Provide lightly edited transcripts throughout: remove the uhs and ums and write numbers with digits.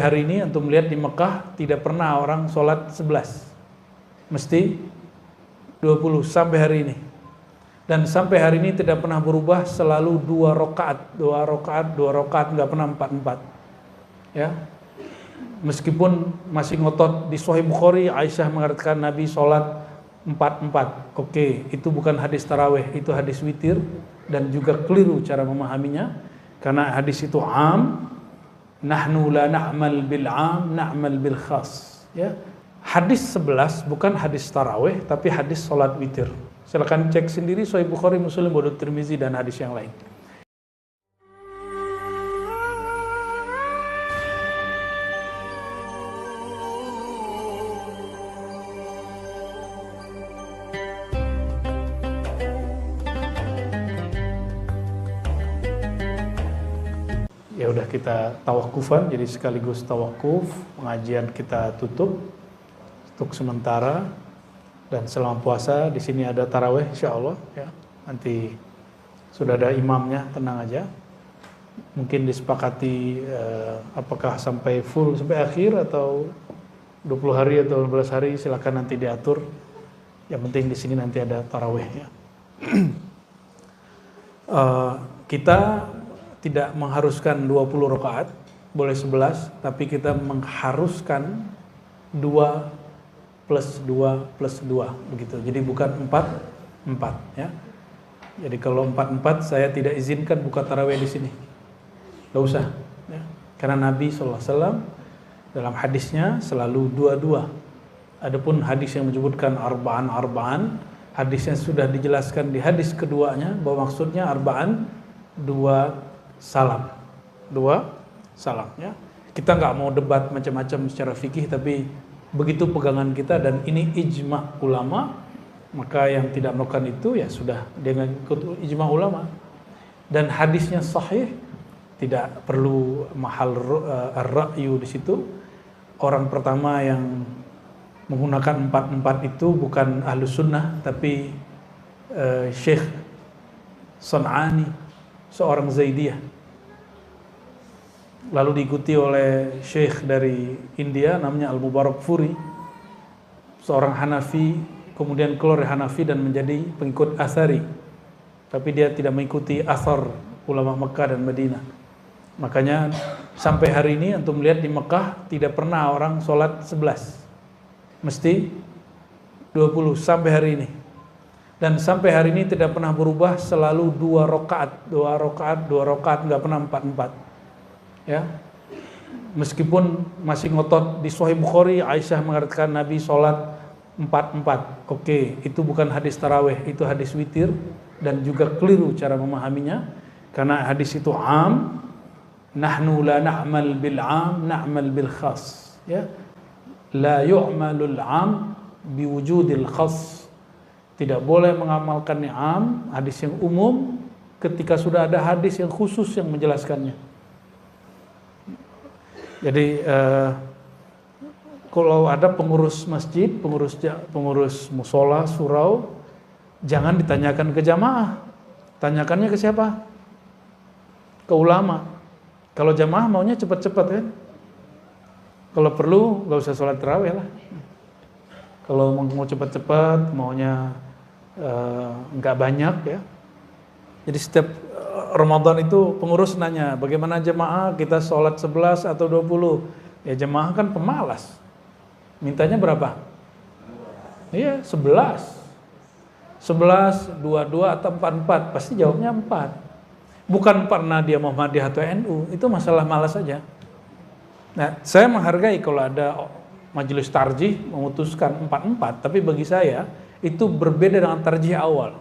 hari ini antum lihat di Mekah tidak pernah orang sholat 11, mesti 20 sampai hari ini. Dan sampai hari ini tidak pernah berubah, selalu 2 rakaat, nggak pernah 4-4. Ya, meskipun masih ngotot di Sahih Bukhari, Aisyah mengatakan Nabi sholat 4-4. Oke, itu bukan hadis taraweh, itu hadis witir dan juga keliru cara memahaminya, karena hadis itu am. Nahnu la na'mal bil am, na'mal bil khas. Ya, hadis 11 bukan hadis taraweh, tapi hadis sholat witir. Silakan cek sendiri Sahih Bukhari, Muslim, Abu Tirmizi dan hadis yang lain. Ya udah, kita tawakufan, jadi sekaligus tawakuf, pengajian kita tutup untuk sementara. Dan selama puasa di sini ada taraweh insyaallah ya. Nanti sudah ada imamnya, tenang aja. Mungkin disepakati apakah sampai full sampai akhir atau 20 hari atau 12 hari, silakan nanti diatur. Yang penting di sini nanti ada taraweh ya. Kita tidak mengharuskan 20 rakaat, boleh 11, tapi kita mengharuskan 2 plus 2 plus 2 begitu. Jadi bukan 4 ya. Jadi kalau 4 saya tidak izinkan buka tarawih di sini. Enggak usah ya. Karena Nabi SAW dalam hadisnya selalu 2. Adapun hadis yang menyebutkan arba'an, hadisnya sudah dijelaskan di hadis keduanya bahwa maksudnya arba'an 2 salam ya. Kita nggak mau debat macam-macam secara fikih, tapi begitu pegangan kita dan ini ijma ulama, maka yang tidak melakukan itu ya sudah dengan ikut ijma ulama. Dan hadisnya sahih, tidak perlu mahal ar-ra'yu di situ. Orang pertama yang menggunakan 4 itu bukan ahlus sunnah, tapi Syekh San'ani, seorang Zaidiyah. Lalu diikuti oleh Syekh dari India namanya Al-Mubarakfuri, seorang Hanafi, kemudian keluar dari Hanafi dan menjadi pengikut Athari. Tapi dia tidak mengikuti athar ulama Mekah dan Madinah. Makanya sampai hari ini antum melihat di Mekah tidak pernah orang sholat 11, mesti 20 sampai hari ini. Dan sampai hari ini tidak pernah berubah, selalu 2 rakaat, nggak pernah 4-4. Ya, meskipun masih ngotot di Sahih Bukhari, Aisyah mengatakan Nabi sholat 4-4. Oke, itu bukan hadis taraweh, itu hadis witir dan juga keliru cara memahaminya, karena hadis itu am. Nahnu la na'mal bil am, na'mal bil khas. Ya, la yu'malul am biwujudil khas. Tidak boleh mengamalkan am, hadis yang umum, ketika sudah ada hadis yang khusus yang menjelaskannya. Jadi kalau ada pengurus masjid, pengurus musola, surau, jangan ditanyakan ke jamaah, tanyakannya ke siapa? Ke ulama. Kalau jamaah maunya cepat-cepat kan? Kalau perlu nggak usah sholat tarawih lah. Kalau mau cepat-cepat, maunya nggak banyak ya. Jadi setiap Ramadan itu pengurus nanya, bagaimana jemaah kita sholat 11 atau 20? Ya jemaah kan pemalas. Mintanya berapa? Iya, 11. 11, 22 atau 44, pasti jawabnya 4. Bukan karena dia Muhammadiyah atau NU, itu masalah malas saja. Nah, saya menghargai kalau ada majelis tarjih memutuskan 4-4, tapi bagi saya itu berbeda dengan tarjih awal.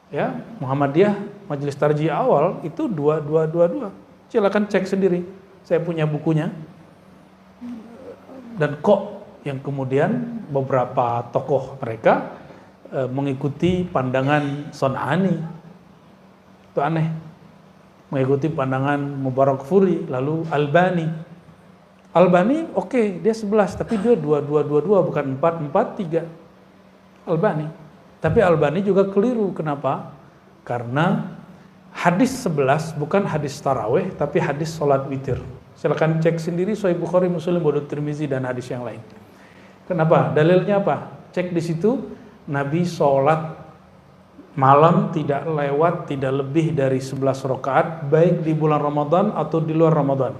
Ya, Muhammadiyah majelis tarjih awal itu 2-2-2-2. Silakan cek sendiri. Saya punya bukunya. Dan kok yang kemudian beberapa tokoh mereka mengikuti pandangan Son'ani. Itu aneh. Mengikuti pandangan Mubarakfuri, lalu Albani. Albani oke, dia 11, tapi dia 2-2-2-2 bukan 4-4-3. Albani. Tapi Albani juga keliru. Kenapa? Karena hadis 11 bukan hadis taraweh, tapi hadis sholat witir. Silakan cek sendiri Sahih Bukhari, Muslim, Abu Daud, Tirmizi dan hadis yang lain. Kenapa? Dalilnya apa? Cek di situ, Nabi sholat malam tidak lewat, tidak lebih dari 11 rakaat, baik di bulan Ramadan atau di luar Ramadan.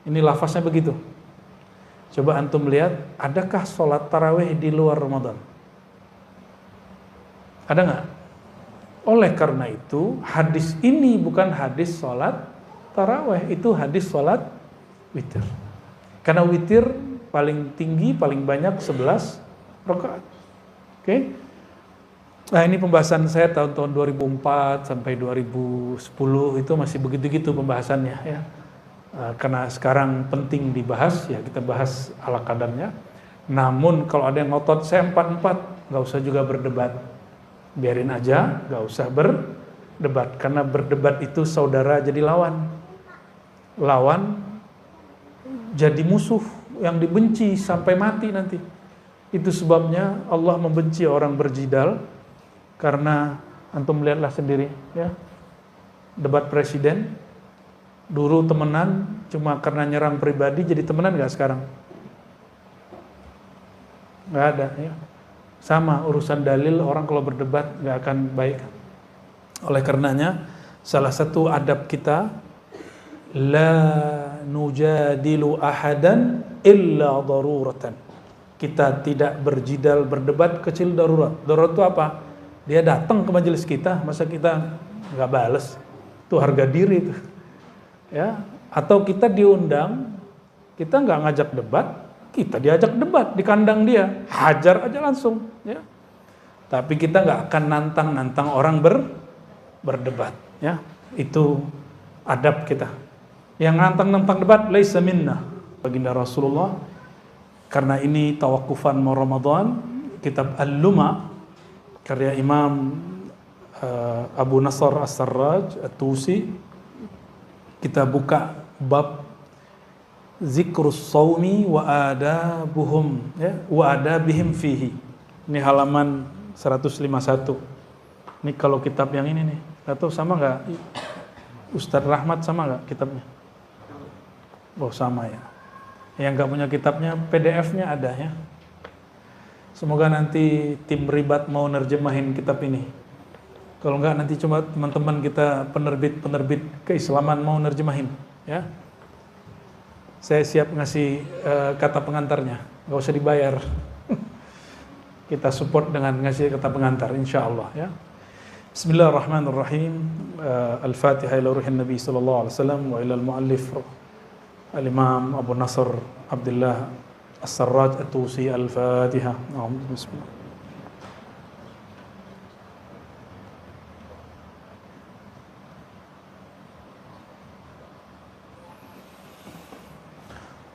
Ini lafaznya begitu. Coba antum lihat, adakah sholat tarawih di luar Ramadan? Ada nggak? Oleh karena itu, hadis ini bukan hadis sholat tarawih, itu hadis sholat witir. Karena witir paling tinggi, paling banyak 11 rakaat. Oke? Nah, ini pembahasan saya tahun-tahun 2004 sampai 2010 itu masih begitu-gitu pembahasannya ya. Karena sekarang penting dibahas, ya kita bahas ala kadarnya. Namun kalau ada yang ngotot saya 4-4, nggak usah juga berdebat. Biarin aja, nggak usah berdebat. Karena berdebat itu saudara jadi lawan. Lawan jadi musuh yang dibenci sampai mati nanti. Itu sebabnya Allah membenci orang berjidal, karena antum lihatlah sendiri ya. Debat presiden, dulu temenan cuma karena nyerang pribadi, jadi temenan gak sekarang? Gak ada ya. Sama urusan dalil, orang kalau berdebat gak akan baik. Oleh karenanya salah satu adab kita, la nujadilu ahadan illa daruratan. Kita tidak berjidal, berdebat kecil darurat. Darurat itu apa? Dia datang ke majelis kita, masa kita nggak bales? Itu harga diri itu. Ya, atau kita diundang, kita nggak ngajak debat, kita diajak debat di kandang dia, hajar aja langsung. Ya. Tapi kita nggak akan nantang orang berdebat. Ya, itu adab kita. Yang nantang debat, laisa minna, baginda Rasulullah. Karena ini tawakufan mau Ramadan, kitab Al-Luma karya Imam Abu Nasr As-Sarraj At-Tusi, kita buka bab zikrus saumi wa adabuhum ya, wa adabihim fihi. Ini halaman 151. Ini kalau kitab yang ini nih, atau sama nggak? Ustadz Rahmat sama nggak kitabnya? Oh sama ya. Yang nggak punya kitabnya, PDF-nya ada ya. Semoga nanti tim ribat mau nerjemahin kitab ini. Kalau nggak nanti cuma teman-teman kita penerbit keislaman mau nerjemahin ya. Saya siap ngasih kata pengantarnya, nggak usah dibayar. Kita support dengan ngasih kata pengantar, insya Allah ya. Bismillahirrahmanirrahim. Al-Fatihah ila ruhin Nabi sallallahu alaihi wasallam wa ila al-muallif Al-Imam Abu Nasr Abdullah As-Sarraj At-Tusi. Al-Fatihah. Bismillah.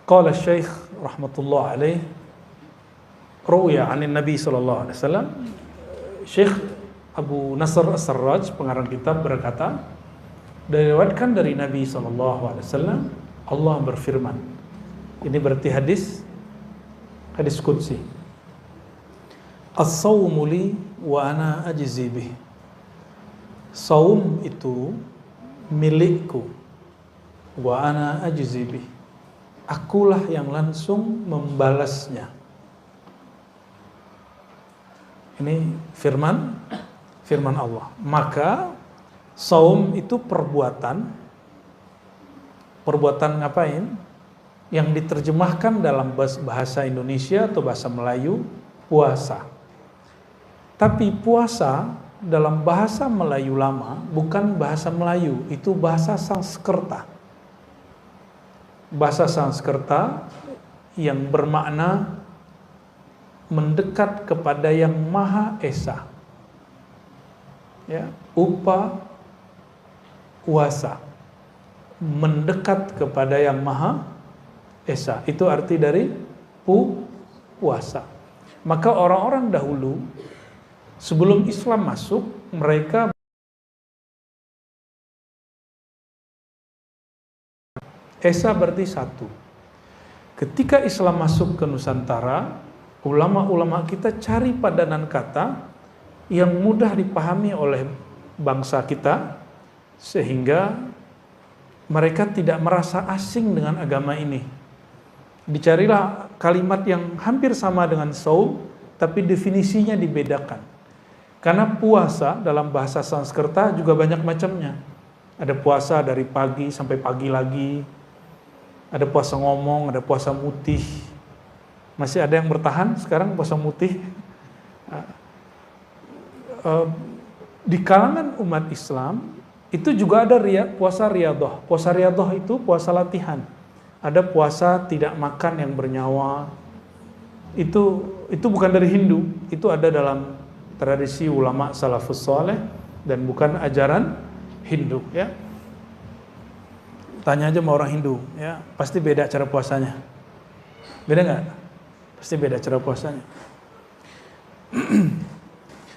Qala Syekh rahmatullah alaih, ruya 'anil Nabi sallallahu alaihi wasallam. Syekh Abu Nasr As-Sarraj pengarang kitab berkata, diriwayatkan dari Nabi sallallahu alaihi wasallam, Allah berfirman. Ini berarti hadis qudsi. As-sawmu li wa ana ajzi bih. Saum itu milikku, wa ana ajzi bih. Akulah yang langsung membalasnya. Ini firman Allah. Maka saum itu perbuatan ngapain? Yang diterjemahkan dalam bahasa Indonesia atau bahasa Melayu, puasa. Tapi puasa dalam bahasa Melayu lama bukan bahasa Melayu, itu bahasa Sanskerta. Bahasa Sanskerta yang bermakna mendekat kepada yang Maha Esa. Ya, uasa. Mendekat kepada yang Maha Esa. Itu arti dari puasa. Maka orang-orang dahulu sebelum Islam masuk, mereka Esa berarti satu. Ketika Islam masuk ke Nusantara, ulama-ulama kita cari padanan kata yang mudah dipahami oleh bangsa kita, sehingga mereka tidak merasa asing dengan agama ini. Dicarilah kalimat yang hampir sama dengan saum, tapi definisinya dibedakan. Karena puasa dalam bahasa Sanskerta juga banyak macamnya. Ada puasa dari pagi sampai pagi lagi, ada puasa ngomong, ada puasa mutih. Masih ada yang bertahan sekarang puasa mutih. Di kalangan umat Islam itu juga ada puasa riyadhah. Puasa riyadhah itu puasa latihan. Ada puasa tidak makan yang bernyawa. Itu bukan dari Hindu, itu ada dalam tradisi ulama salafus saleh dan bukan ajaran Hindu, ya. Tanya aja sama orang Hindu, ya, pasti beda cara puasanya. Beda nggak? Pasti beda cara puasanya.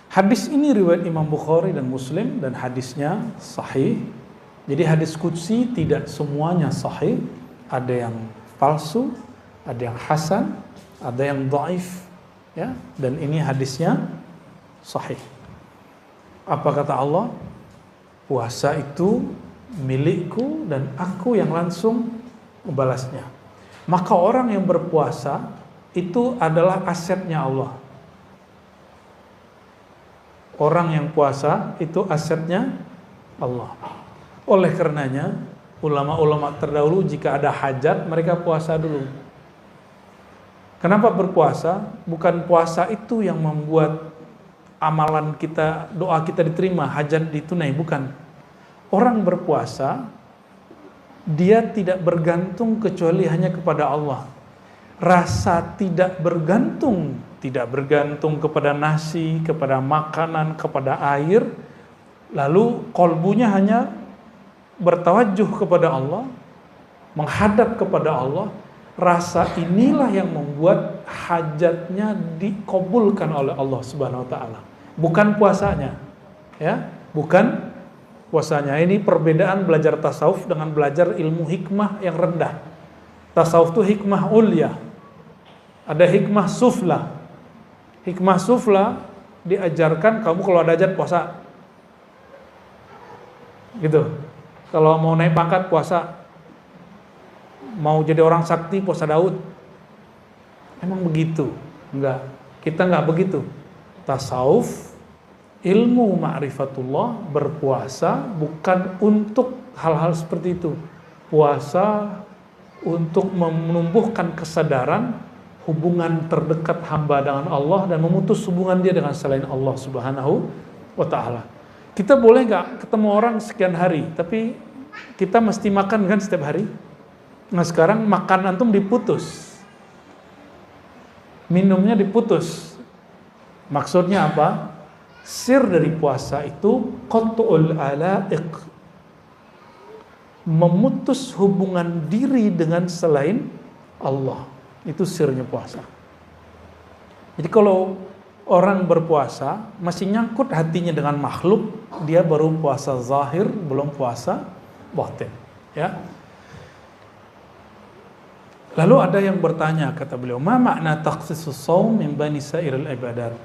Hadis ini riwayat Imam Bukhari dan Muslim dan hadisnya sahih. Jadi hadis qudsi tidak semuanya sahih. Ada yang palsu, ada yang hasan, ada yang dhaif, ya. Dan ini hadisnya sahih. Apa kata Allah? Puasa itu milikku dan aku yang langsung membalasnya. Maka orang yang berpuasa itu adalah asetnya Allah. Orang yang puasa itu asetnya Allah. Oleh karenanya, ulama-ulama terdahulu jika ada hajat, mereka puasa dulu. Kenapa berpuasa? Bukan puasa itu yang membuat amalan kita, doa kita diterima, hajat ditunai, bukan. Orang berpuasa, dia tidak bergantung kecuali hanya kepada Allah. Rasa tidak bergantung kepada nasi, kepada makanan, kepada air, lalu kolbunya hanya bertawajuh kepada Allah, menghadap kepada Allah. Rasa inilah yang membuat hajatnya dikabulkan oleh Allah Subhanahu wa taala. Bukan puasanya. Ya, bukan puasanya. Ini perbedaan belajar tasawuf dengan belajar ilmu hikmah yang rendah. Tasawuf itu hikmah ulya. Ada hikmah sufla. Hikmah sufla diajarkan kamu kalau ada hajat puasa. Gitu. Kalau mau naik pangkat puasa. Mau jadi orang sakti puasa Daud. Emang begitu? Enggak. Kita enggak begitu. Tasawuf, ilmu ma'rifatullah, berpuasa bukan untuk hal-hal seperti itu. Puasa untuk menumbuhkan kesadaran hubungan terdekat hamba dengan Allah dan memutus hubungan dia dengan selain Allah Subhanahu wa ta'ala. Kita boleh enggak ketemu orang sekian hari, tapi kita mesti makan kan setiap hari? Nah sekarang makan antum diputus, minumnya diputus. Maksudnya apa? Sir dari puasa itu qat'ul ala'iq, memutus hubungan diri dengan selain Allah. Itu sirnya puasa. Jadi kalau orang berpuasa masih nyangkut hatinya dengan makhluk, dia baru puasa zahir, belum puasa batin, ya. Lalu ada yang bertanya, kata beliau, ma makna takhsisus shaum min bani sairil ibadat?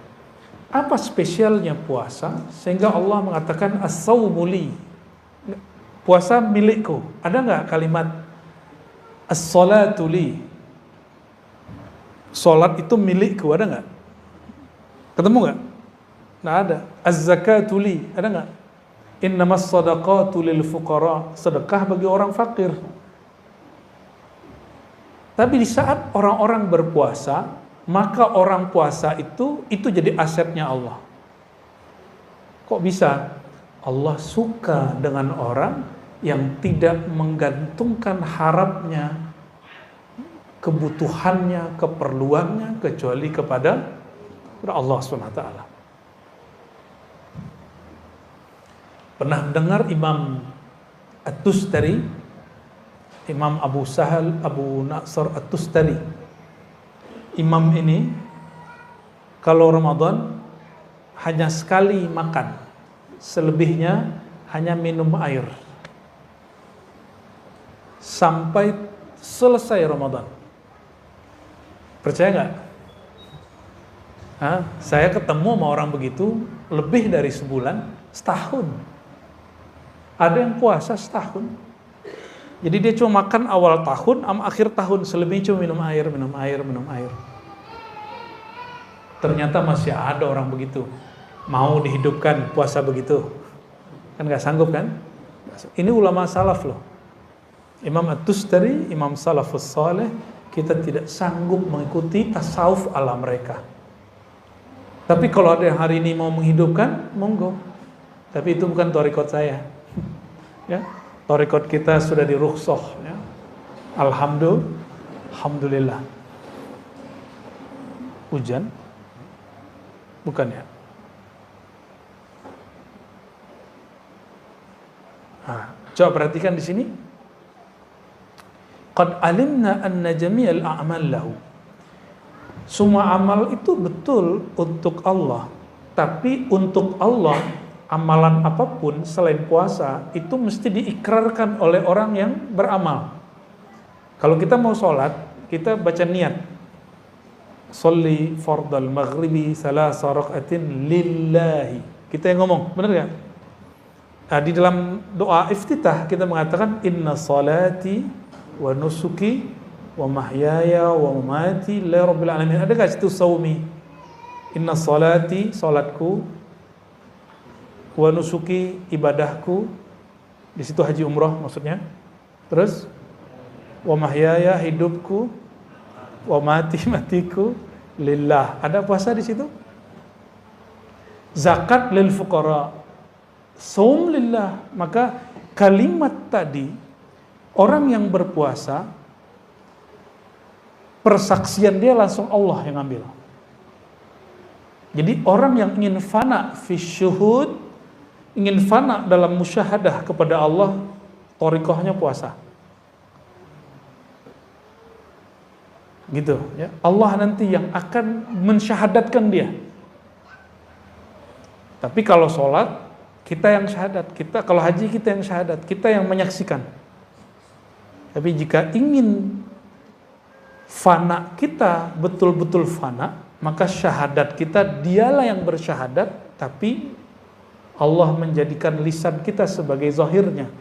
Apa spesialnya puasa sehingga Allah mengatakan as-shaumu li? Puasa milikku. Ada enggak kalimat as-salatu li? Salat itu milikku, ada enggak? Ketemu enggak? Enggak ada. Az-zakatu li, ada enggak? Innamas shadaqatu lil fuqara, sedekah bagi orang fakir. Tapi di saat orang-orang berpuasa, maka orang puasa itu jadi asetnya Allah. Kok bisa? Allah suka dengan orang yang tidak menggantungkan harapnya, kebutuhannya, keperluannya kecuali kepada Allah SWT. Pernah dengar Imam At-Tustari, Imam Abu Sahal Abu Nasr At-Tustari. Imam ini kalau Ramadan hanya sekali makan, selebihnya hanya minum air sampai selesai Ramadan. Percaya nggak? Saya ketemu sama orang begitu lebih dari sebulan, setahun. Ada yang puasa setahun. Jadi dia cuma makan awal tahun sama akhir tahun, selebihnya cuma minum air, minum air, minum air. Ternyata masih ada orang begitu. Mau dihidupkan puasa begitu. Kan gak sanggup kan? Ini ulama salaf loh. Imam At-Tustari, Imam Salafus Saleh, kita tidak sanggup mengikuti tasawuf ala mereka. Tapi kalau ada yang hari ini mau menghidupkan, monggo. Tapi itu bukan thariqat saya. Ya, thariqat kita sudah dirukhsah. Ya. Alhamdulillah. Hujan? Bukan ya? Nah, coba perhatikan di sini. Qad alimna anna jami'al a'mal lahu. Semua amal itu betul untuk Allah, tapi untuk Allah amalan apapun selain puasa itu mesti diikrarkan oleh orang yang beramal. Kalau kita mau sholat, kita baca niat. Sholli fardal maghribi salasa raka'atin lillahi. Kita yang ngomong, benar gak? Nah, di dalam doa iftitah kita mengatakan inna salati wa nusuki wa mahyaya wa mamati lillahi rabbil alamin. Ada gak situ saumi? Inna salati, salatku, wa nusuki, ibadahku. Di situ haji umrah maksudnya. Terus wa mahyaya, hidupku, wa mati, matiku lillah. Ada puasa di situ? Zakat lil fuqara, saum lillah. Maka kalimat tadi, orang yang berpuasa, persaksian dia langsung Allah yang ambil. Jadi orang yang ingin fana fi syuhud, ingin fana dalam musyahadah kepada Allah, thariqahnya puasa. Gitu ya. Allah nanti yang akan mensyahadatkan dia. Tapi kalau sholat, kita yang syahadat. Kalau haji kita yang syahadat, kita yang menyaksikan. Tapi jika ingin fana kita betul-betul fana, maka syahadat kita dialah yang bersyahadat, tapi Allah menjadikan lisan kita sebagai zahirnya.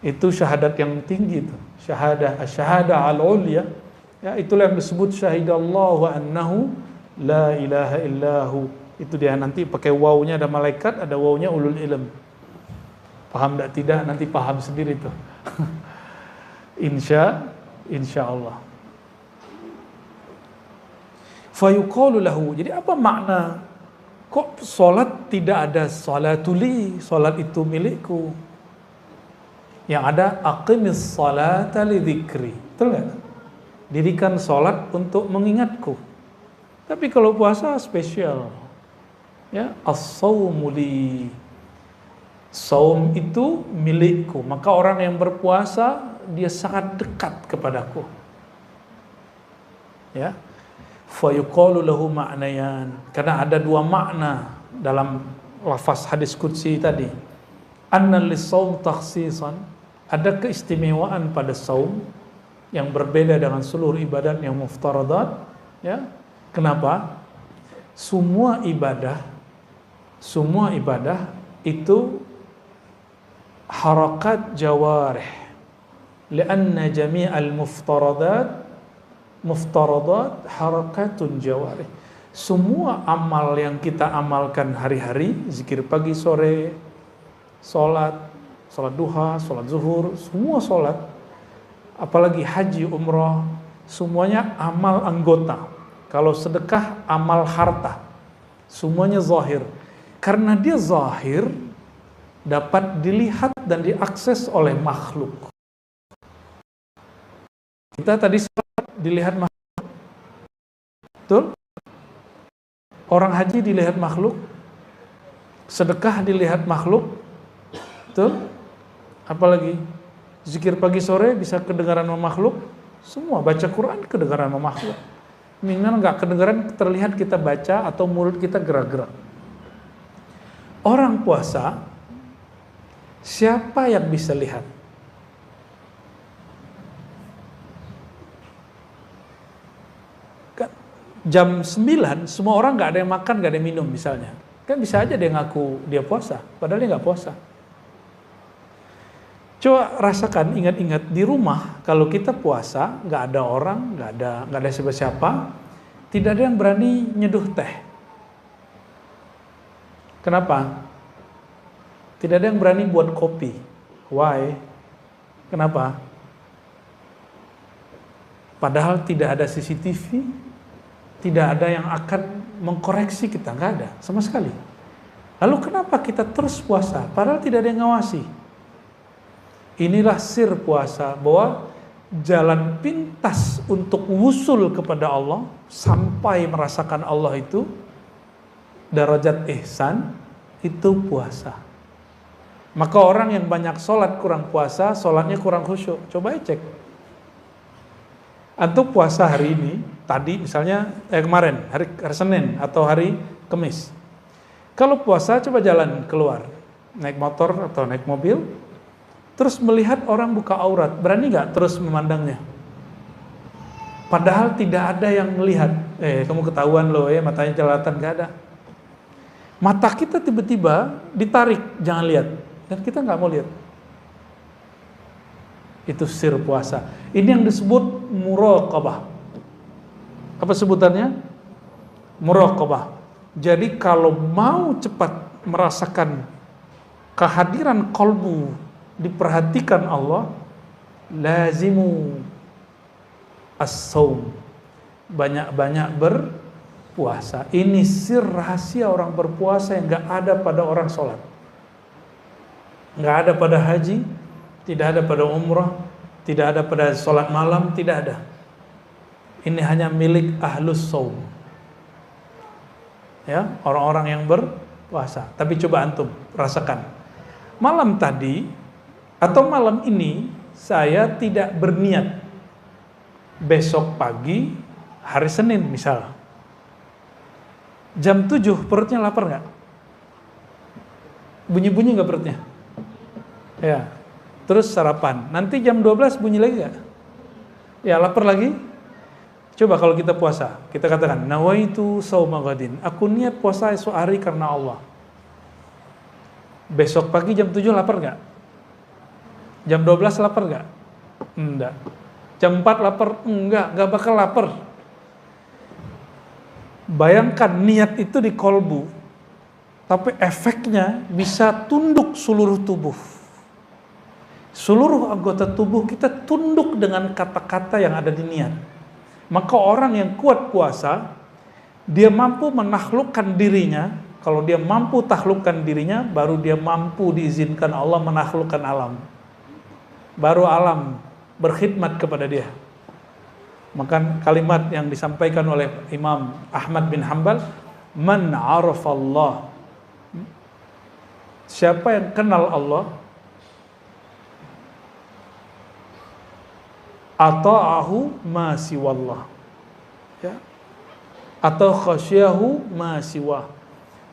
Itu syahadat yang tinggi itu. Syahadah al-ulya. Ya, itulah yang disebut syahidallahu annahu la ilaha illahu. Itu dia nanti pakai wawunya ada malaikat, ada wawunya ulul ilm. Paham tidak? Nanti paham sendiri tuh. Insya Allah. Fayuqalu lahu. Jadi apa makna? Kok solat tidak ada salatuli? Solat itu milikku. Yang ada aqimis salata li dzikri. Betul nggak? Dirikan solat untuk mengingatku. Tapi kalau puasa spesial. Ya, as-shaumu li. Saum itu milikku, maka orang yang berpuasa dia sangat dekat kepadaku. Ya, fa yuqalu lahu ma'nayan. Karena ada dua makna dalam lafaz hadis qudsi tadi. Anna lis-shaum takhsisan, ada keistimewaan pada saum yang berbeda dengan seluruh ibadat yang muftaradat. Ya, kenapa? Semua ibadah itu harakat jawarih, lianna jami'al muftaradat harakatun jawarih. Semua amal yang kita amalkan hari-hari, zikir pagi sore, salat duha, salat zuhur, semua salat, apalagi haji umrah, semuanya amal anggota. Kalau sedekah amal harta, semuanya zahir. Karena dia zahir, dapat dilihat dan diakses oleh makhluk. Kita tadi dilihat makhluk, betul? Orang haji dilihat makhluk, sedekah dilihat makhluk, betul? Apalagi zikir pagi sore bisa kedengaran sama makhluk, semua baca Quran kedengaran sama makhluk. Minimal nggak kedengaran terlihat kita baca atau mulut kita gerak-gerak. Orang puasa, siapa yang bisa lihat? Jam 9 semua orang nggak ada yang makan, nggak ada yang minum misalnya. Kan bisa aja dia ngaku dia puasa, padahal dia nggak puasa. Coba rasakan, ingat-ingat di rumah kalau kita puasa, nggak ada orang, nggak ada siapa-siapa, tidak ada yang berani nyeduh teh. Kenapa? Tidak ada yang berani buat kopi. Why? Kenapa? Padahal tidak ada CCTV, tidak ada yang akan mengkoreksi kita, nggak ada sama sekali. Lalu kenapa kita terus puasa? Padahal tidak ada yang ngawasi. Inilah sir puasa, bahwa jalan pintas untuk wusul kepada Allah sampai merasakan Allah itu darajat ihsan, itu puasa. Maka orang yang banyak sholat kurang puasa, sholatnya kurang khusyuk. Coba cek. Antum puasa hari ini, tadi misalnya kemarin hari Senin atau hari Kamis. Kalau puasa coba jalan keluar, naik motor atau naik mobil, terus melihat orang buka aurat, berani nggak terus memandangnya? Padahal tidak ada yang melihat. Kamu ketahuan loh ya, matanya jelalatan, nggak ada. Mata kita tiba-tiba ditarik, jangan lihat, dan kita nggak mau lihat. Itu sir puasa. Ini yang disebut muraqabah. Apa sebutannya? Muraqabah. Jadi kalau mau cepat merasakan kehadiran qalbu, diperhatikan Allah, lazimu as-saum, banyak-banyak berpuasa. Ini sir rahasia orang berpuasa yang gak ada pada orang sholat, gak ada pada haji, tidak ada pada umrah, tidak ada pada sholat malam, tidak ada. Ini hanya milik ahlus saum, ya, orang-orang yang berpuasa. Tapi coba antum rasakan, malam tadi atau malam ini saya tidak berniat besok pagi hari Senin misal jam 7 perutnya lapar nggak? Bunyi-bunyi nggak perutnya? Ya. Terus sarapan. Nanti jam 12 bunyi lagi nggak? Ya, lapar lagi. Coba kalau kita puasa, kita katakan nawaitu shauma ghadin. Aku niat puasa esok hari karena Allah. Besok pagi jam 7 lapar nggak? Jam 12 lapar nggak? Enggak. Jam 4 lapar? Nggak bakal lapar. Bayangkan niat itu di kolbu, tapi efeknya bisa tunduk seluruh tubuh. Seluruh anggota tubuh kita tunduk dengan kata-kata yang ada di niat. Maka orang yang kuat puasa, dia mampu menaklukkan dirinya. Kalau dia mampu taklukkan dirinya, baru dia mampu diizinkan Allah menaklukkan alam. Baru alam berkhidmat kepada dia. Maka kalimat yang disampaikan oleh Imam Ahmad bin Hanbal, man arafallah, siapa yang kenal Allah, ata'ahu ma siwallah, ya, atau khasyahu ma siwah,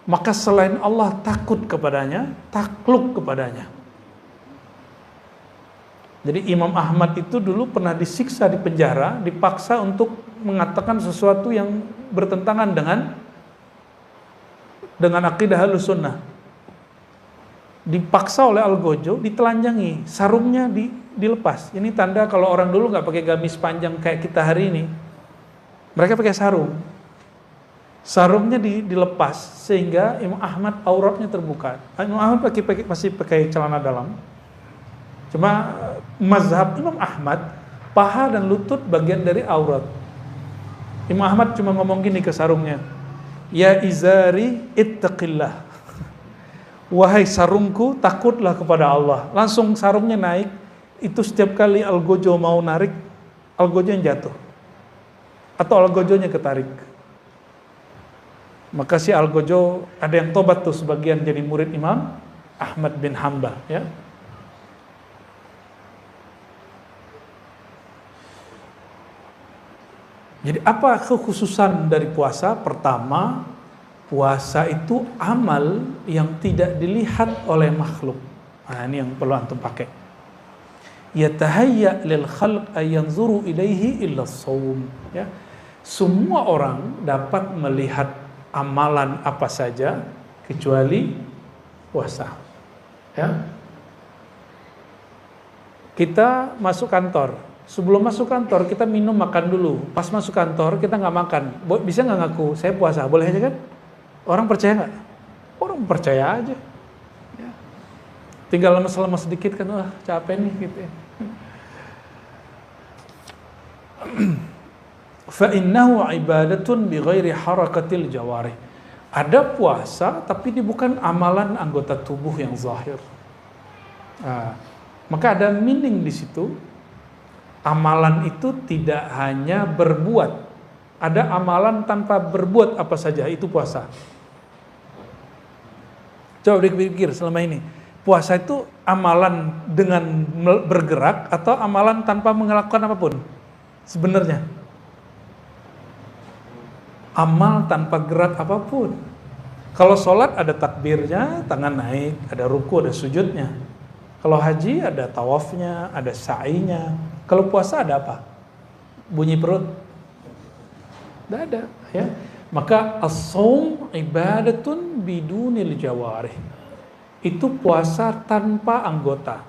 maka selain Allah takut kepadanya, takluk kepadanya. Jadi Imam Ahmad itu dulu pernah disiksa di penjara, dipaksa untuk mengatakan sesuatu yang bertentangan dengan akidah Ahlussunnah. Dipaksa oleh Algojo, ditelanjangi, sarungnya dilepas. Ini tanda kalau orang dulu nggak pakai gamis panjang kayak kita hari ini. Mereka pakai sarung. Sarungnya dilepas sehingga Imam Ahmad auratnya terbuka. Imam Ahmad masih pakai celana dalam. Cuma mazhab Imam Ahmad, paha dan lutut bagian dari aurat. Imam Ahmad cuma ngomong gini ke sarungnya, ya izari ittaqillah, wahai sarungku takutlah kepada Allah. Langsung sarungnya naik. Itu setiap kali Algojo mau narik, Algojo yang jatuh atau Algojonya ketarik. Maka si Algojo ada yang tobat tuh, sebagian jadi murid Imam Ahmad bin Hanbal, ya. Jadi apa kekhususan dari puasa? Pertama, puasa itu amal yang tidak dilihat oleh makhluk. Nah, ini yang perlu antum pakai. Yatahayya lil khalq ayanzuru ilaihi illa shaum, ya. Semua orang dapat melihat amalan apa saja kecuali puasa, ya. Kita masuk kantor. Sebelum masuk kantor kita minum makan dulu. Pas masuk kantor kita nggak makan. Bisa nggak ngaku saya puasa? Boleh aja kan? Orang percaya nggak? Orang percaya aja. Ya. Tinggal lemes-lemes sedikit kan, wah capek nih gitu ya. Fa innahu ibadatun bi ghairi harakatil jawarih. Ada puasa tapi ini bukan amalan anggota tubuh yang zahir. Nah, maka ada meaning di situ. Amalan itu tidak hanya berbuat. Ada amalan tanpa berbuat apa saja, itu puasa. Coba dipikir selama ini. Puasa itu amalan dengan bergerak atau amalan tanpa melakukan apapun? Sebenarnya. Amal tanpa gerak apapun. Kalau sholat ada takbirnya, tangan naik, ada ruku, ada sujudnya. Kalau haji ada tawafnya, ada sa'inya. Kalau puasa ada apa? Bunyi perut? Tidak ada, ya. Maka as-shaum ibadatun bidunil jawarih. Itu puasa tanpa anggota.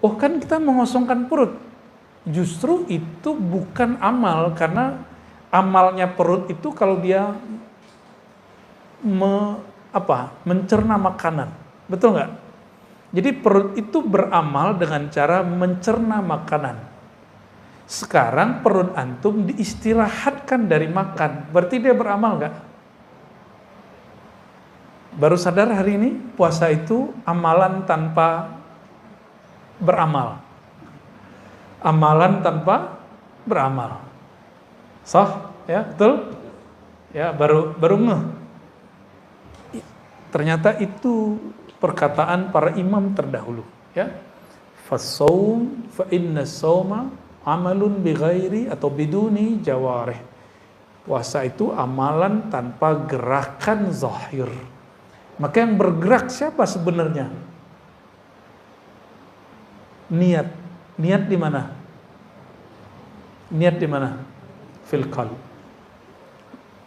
Oh kan kita mengosongkan perut. Justru itu bukan amal, karena amalnya perut itu kalau dia mencerna makanan. Betul nggak? Jadi perut itu beramal dengan cara mencerna makanan. Sekarang perut antum diistirahatkan dari makan. Berarti dia beramal nggak? Baru sadar hari ini puasa itu amalan tanpa beramal. Amalan tanpa beramal. Sah? Ya, betul? Ya, baru ngeh. Ternyata itu perkataan para imam terdahulu, ya. Fassaum fa inna sauma amalun bighairi atau biduni jawarih. Puasa itu amalan tanpa gerakan zahir. Maka yang bergerak siapa sebenarnya? Niat. Niat di mana? Niat di mana? Fil qalb.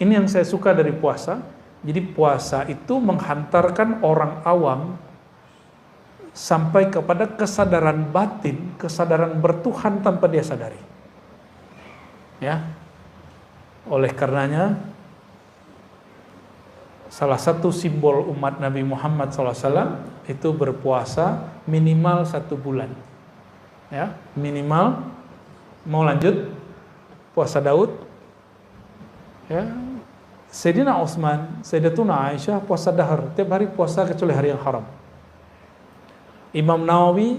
Ini yang saya suka dari puasa. Jadi puasa itu menghantarkan orang awam sampai kepada kesadaran batin, kesadaran bertuhan tanpa dia sadari. Ya. Oleh karenanya salah satu simbol umat Nabi Muhammad SAW itu berpuasa minimal 1 bulan. Ya, minimal. Mau lanjut puasa Daud? Ya. Sayyidina Utsman, Sayyidatuna Aisyah puasa dahar, tiap hari puasa kecuali hari yang haram. Imam Nawawi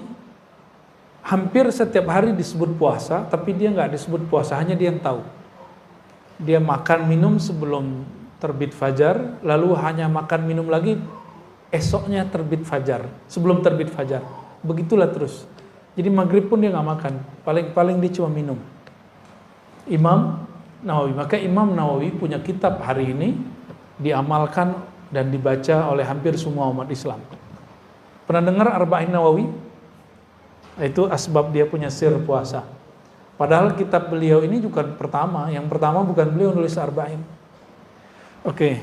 hampir setiap hari disebut puasa, tapi dia nggak disebut puasa, hanya dia yang tahu. Dia makan minum sebelum terbit fajar, lalu hanya makan minum lagi esoknya terbit fajar, sebelum terbit fajar. Begitulah terus. Jadi maghrib pun dia nggak makan, paling-paling dia cuma minum. Imam Nawawi, maka Imam Nawawi punya kitab hari ini diamalkan dan dibaca oleh hampir semua umat Islam. Pernah dengar Arba'in Nawawi? Itu asbab dia punya sir puasa. Padahal kitab beliau ini juga pertama, yang pertama bukan beliau nulis Arba'in. Oke.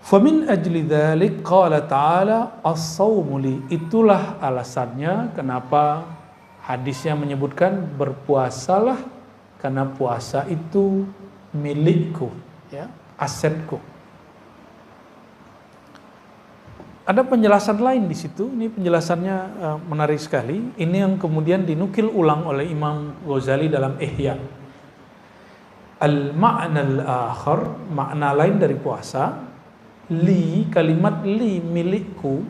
Famin ajli dzalik qala ta'ala as-shaumu li. Itulah alasannya kenapa hadisnya menyebutkan berpuasalah, karena puasa itu milikku, ya, asetku. Ada penjelasan lain di situ. Ini penjelasannya menarik sekali. Ini yang kemudian dinukil ulang oleh Imam Ghazali dalam Ihya. Al-ma'na al-akhar, makna lain dari puasa, li, kalimat li, milikku.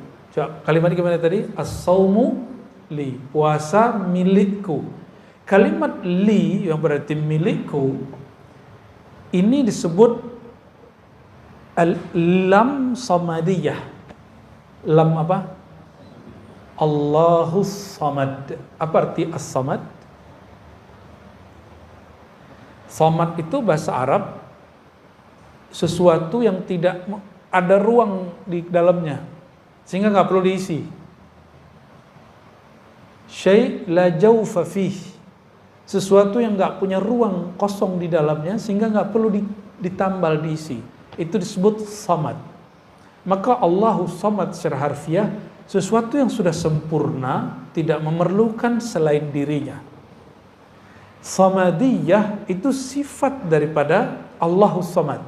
Kalimat gimana tadi? As-shaumu li, puasa milikku. Kalimat li yang berarti milikku ini disebut lam samadiyah. Lam apa? Allahus samad. Apa arti as-samad? Samad itu bahasa Arab sesuatu yang tidak ada ruang di dalamnya, sehingga nggak perlu diisi. Syai' la jawfa fih, sesuatu yang nggak punya ruang kosong di dalamnya sehingga nggak perlu ditambal diisi. Itu disebut samad. Maka Allahus samad secara harfiah Sesuatu yang sudah sempurna tidak memerlukan selain dirinya. Samadiyah itu sifat daripada Allahus Samad,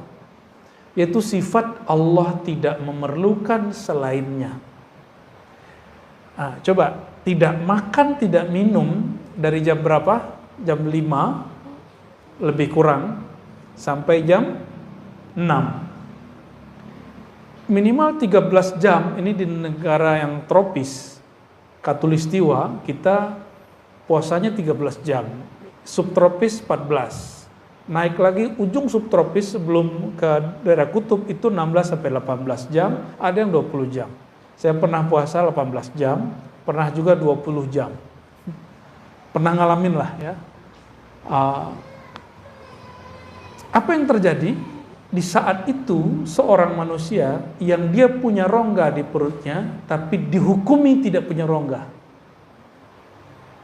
yaitu sifat Allah tidak memerlukan selainnya. Coba, tidak makan, tidak minum dari jam berapa? Jam 5 lebih kurang sampai jam 6. Minimal 13 jam, ini di negara yang tropis, khatulistiwa, kita puasanya 13 jam. Subtropis 14. Naik lagi ujung subtropis sebelum ke daerah kutub itu 16 sampai 18 jam, ada yang 20 jam. Saya pernah puasa 18 jam, pernah juga 20 jam. Pernah ngalamin lah ya. Apa yang terjadi? Di saat itu seorang manusia yang dia punya rongga di perutnya tapi dihukumi tidak punya rongga.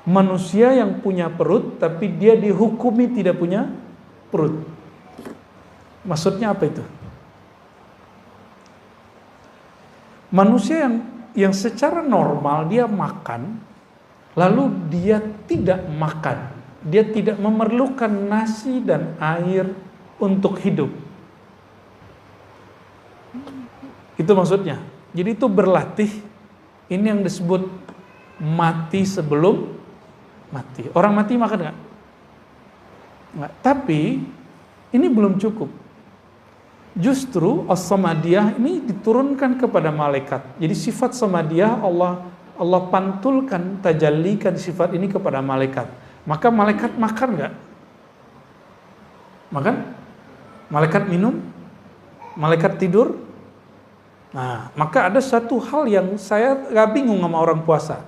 Manusia yang punya perut tapi dia dihukumi tidak punya perut. Maksudnya apa itu? Manusia yang secara normal dia makan, lalu dia tidak makan. Dia tidak memerlukan nasi dan air untuk hidup. Itu maksudnya. Jadi itu berlatih. Ini yang disebut mati sebelum mati. Orang mati makan nggak? Nggak. Tapi ini belum cukup. Justru as-samadiyah ini diturunkan kepada malaikat. Jadi sifat samadiyah Allah pantulkan, tajallikan sifat ini kepada malaikat. Maka malaikat makan nggak? Makan? Malaikat minum? Malaikat tidur? Nah, maka ada satu hal yang saya gak bingung sama orang puasa.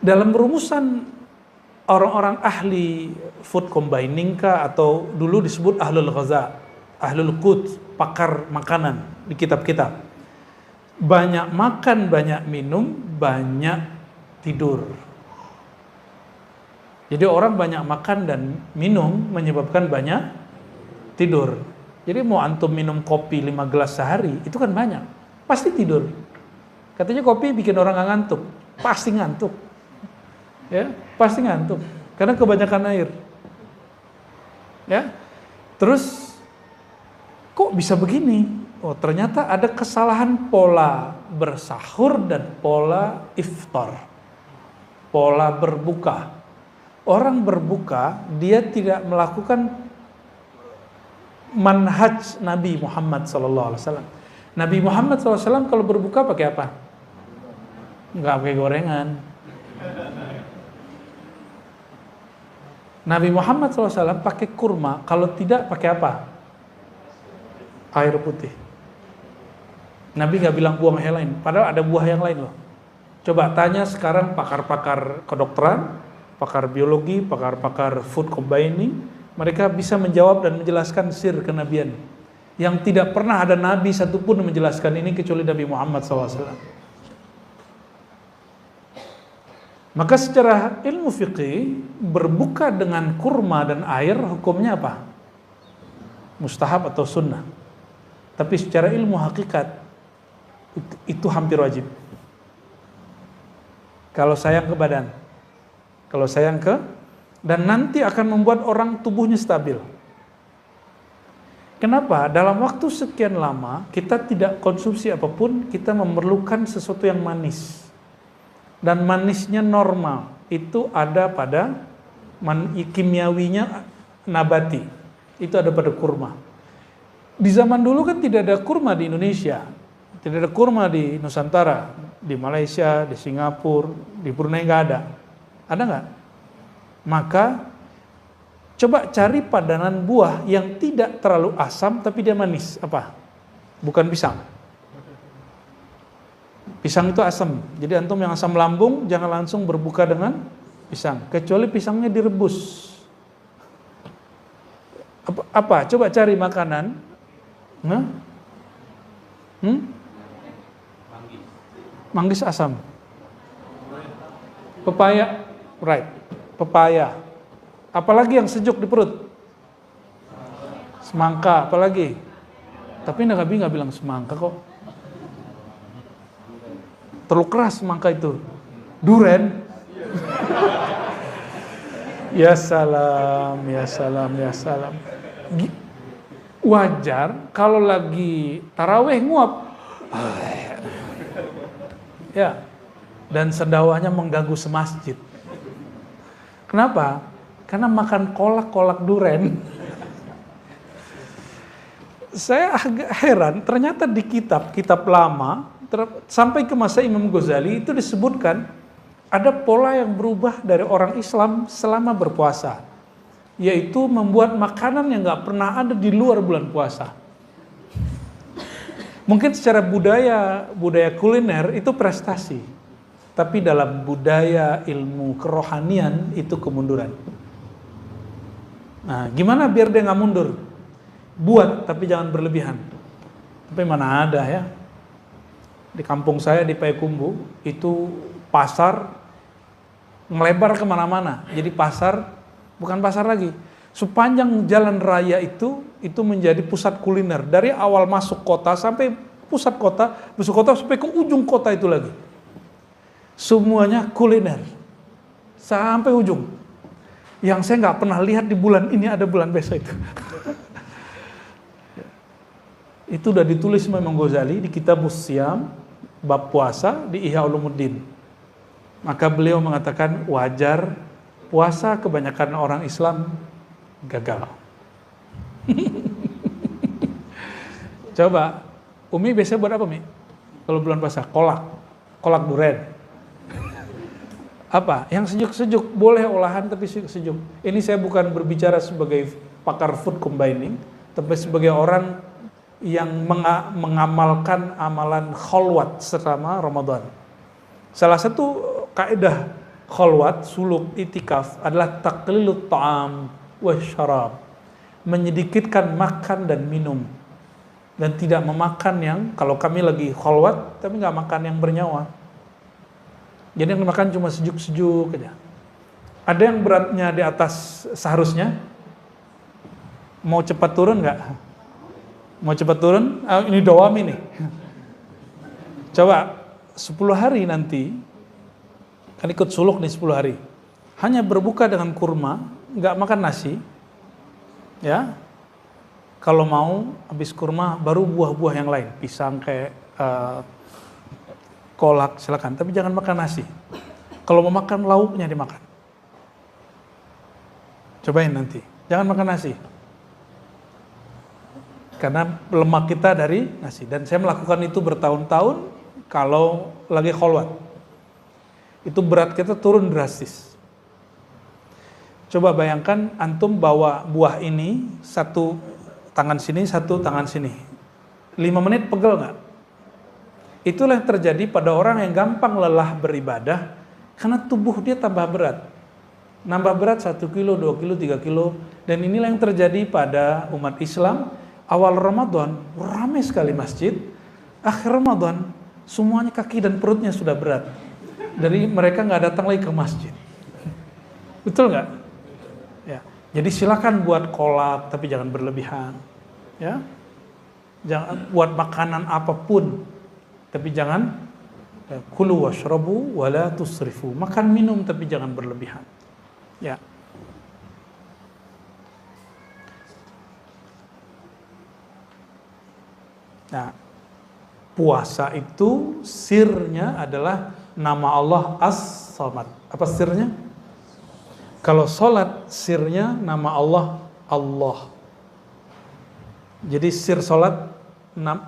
Dalam rumusan orang-orang ahli food combining kah, atau dulu disebut ahlul ghaza, ahlul qut, pakar makanan di kitab-kitab. Banyak makan, banyak minum, banyak tidur. Jadi orang banyak makan dan minum menyebabkan banyak tidur. Jadi mau antum minum kopi 5 gelas sehari, itu kan banyak. Pasti tidur. Katanya kopi bikin orang gak ngantuk. Pasti ngantuk. Ya, pasti ngantuk. Karena kebanyakan air. Ya. Terus, kok bisa begini? Oh, ternyata ada kesalahan pola bersahur dan pola iftar. Pola berbuka. Orang berbuka, dia tidak melakukan manhaj Nabi Muhammad SAW. Nabi Muhammad SAW kalau berbuka pakai apa? Enggak pakai gorengan. Nabi Muhammad SAW pakai kurma. Kalau tidak pakai apa? Air putih. Nabi nggak bilang buang yang lain. Padahal ada buah yang lain loh. Coba tanya sekarang pakar-pakar kedokteran, pakar biologi, pakar-pakar food combining. Mereka bisa menjawab dan menjelaskan sir kenabian. Yang tidak pernah ada nabi satupun menjelaskan ini kecuali Nabi Muhammad SAW. Maka secara ilmu fiqih, berbuka dengan kurma dan air hukumnya apa? Mustahab atau sunnah. Tapi secara ilmu hakikat, itu hampir wajib. Kalau sayang ke badan. Kalau sayang ke, dan nanti akan membuat orang tubuhnya stabil. Kenapa? Dalam waktu sekian lama kita tidak konsumsi apapun, kita memerlukan sesuatu yang manis. Dan manisnya normal. Itu ada pada kimiawinya nabati. Itu ada pada kurma. Di zaman dulu kan tidak ada kurma di Indonesia. Tidak ada kurma di Nusantara, di Malaysia, di Singapura, di Brunei nggak ada. Ada nggak? Maka coba cari padanan buah yang tidak terlalu asam tapi dia manis. Apa? Bukan pisang. Pisang itu asam. Jadi antum yang asam lambung jangan langsung berbuka dengan pisang. Kecuali pisangnya direbus. Apa? Coba cari makanan. Manggis asam. Pepaya, right. Pepaya. Apalagi yang sejuk di perut? Semangka, apalagi? Tapi Nabi nggak bilang semangka kok. terlalu keras semangka itu. Duren. Ya salam, ya salam, ya salam. Wajar kalau lagi taraweh nguap. Ya. Dan sendawahnya mengganggu semasjid. Kenapa? Karena makan kolak duren. Saya agak heran, ternyata di kitab lama, sampai ke masa Imam Ghazali itu disebutkan ada pola yang berubah dari orang Islam selama berpuasa, yaitu membuat makanan yang nggak pernah ada di luar bulan puasa. Mungkin secara budaya kuliner itu prestasi, tapi dalam budaya ilmu kerohanian itu kemunduran. Nah, gimana biar dia nggak mundur? Buat, tapi jangan berlebihan. Tapi mana ada ya. Di kampung saya di Payakumbuh, itu pasar melebar kemana-mana. Jadi pasar, bukan pasar lagi. Sepanjang jalan raya itu menjadi pusat kuliner. Dari awal masuk kota sampai pusat kota sampai ke ujung kota itu lagi. Semuanya kuliner. Sampai ujung. Yang saya nggak pernah lihat di bulan ini ada bulan besok itu. Itu udah ditulis Imam Ghazali di kitab Siyam, bab puasa di Ihya Ulumuddin. Maka beliau mengatakan wajar puasa kebanyakan orang Islam gagal. Coba, Umi biasanya buat apa, Mi? Kalau bulan puasa, kolak duren. Apa? Yang sejuk-sejuk, boleh olahan tapi sejuk. Ini saya bukan berbicara sebagai pakar food combining, tapi sebagai orang yang mengamalkan amalan khalwat selama Ramadan. Salah satu kaidah khalwat, suluk, itikaf adalah taqlilut ta'am wa syarab. Menyedikitkan makan dan minum. Dan tidak memakan yang, kalau kami lagi khalwat, tapi nggak makan yang bernyawa. Jadi yang makan cuma sejuk-sejuk aja. Ada yang beratnya di atas seharusnya. Mau cepat turun nggak? Mau cepat turun? Ini doam ini. Coba 10 hari nanti, kan ikut suluk nih 10 hari. Hanya berbuka dengan kurma, nggak makan nasi. Ya. Kalau mau habis kurma baru buah-buah yang lain, pisang kayak kolak silakan, tapi jangan makan nasi. Kalau mau makan lauknya dimakan. Cobain nanti. Jangan makan nasi. Karena lemak kita dari nasi. Dan saya melakukan itu bertahun-tahun kalau lagi kholwat. Itu berat kita turun drastis. Coba bayangkan antum bawa buah ini, satu tangan sini, satu tangan sini. 5 menit pegel nggak? Itulah yang terjadi pada orang yang gampang lelah beribadah karena tubuh dia tambah berat. Nambah berat 1 kilo, 2 kilo, 3 kilo. Dan inilah yang terjadi pada umat Islam. Awal Ramadan, ramai sekali masjid. Akhir Ramadan, semuanya kaki dan perutnya sudah berat. Dari mereka nggak datang lagi ke masjid. Betul nggak? Ya. Jadi silakan buat kolak, tapi jangan berlebihan. Ya. Jangan buat makanan apapun, tapi jangan kulu washrabu wala tusrifu. Makan minum, tapi jangan berlebihan. Ya. Nah, puasa itu sirnya adalah nama Allah As-Samad. Apa sirnya? Kalau sholat, sirnya nama Allah Allah. Jadi sir sholat,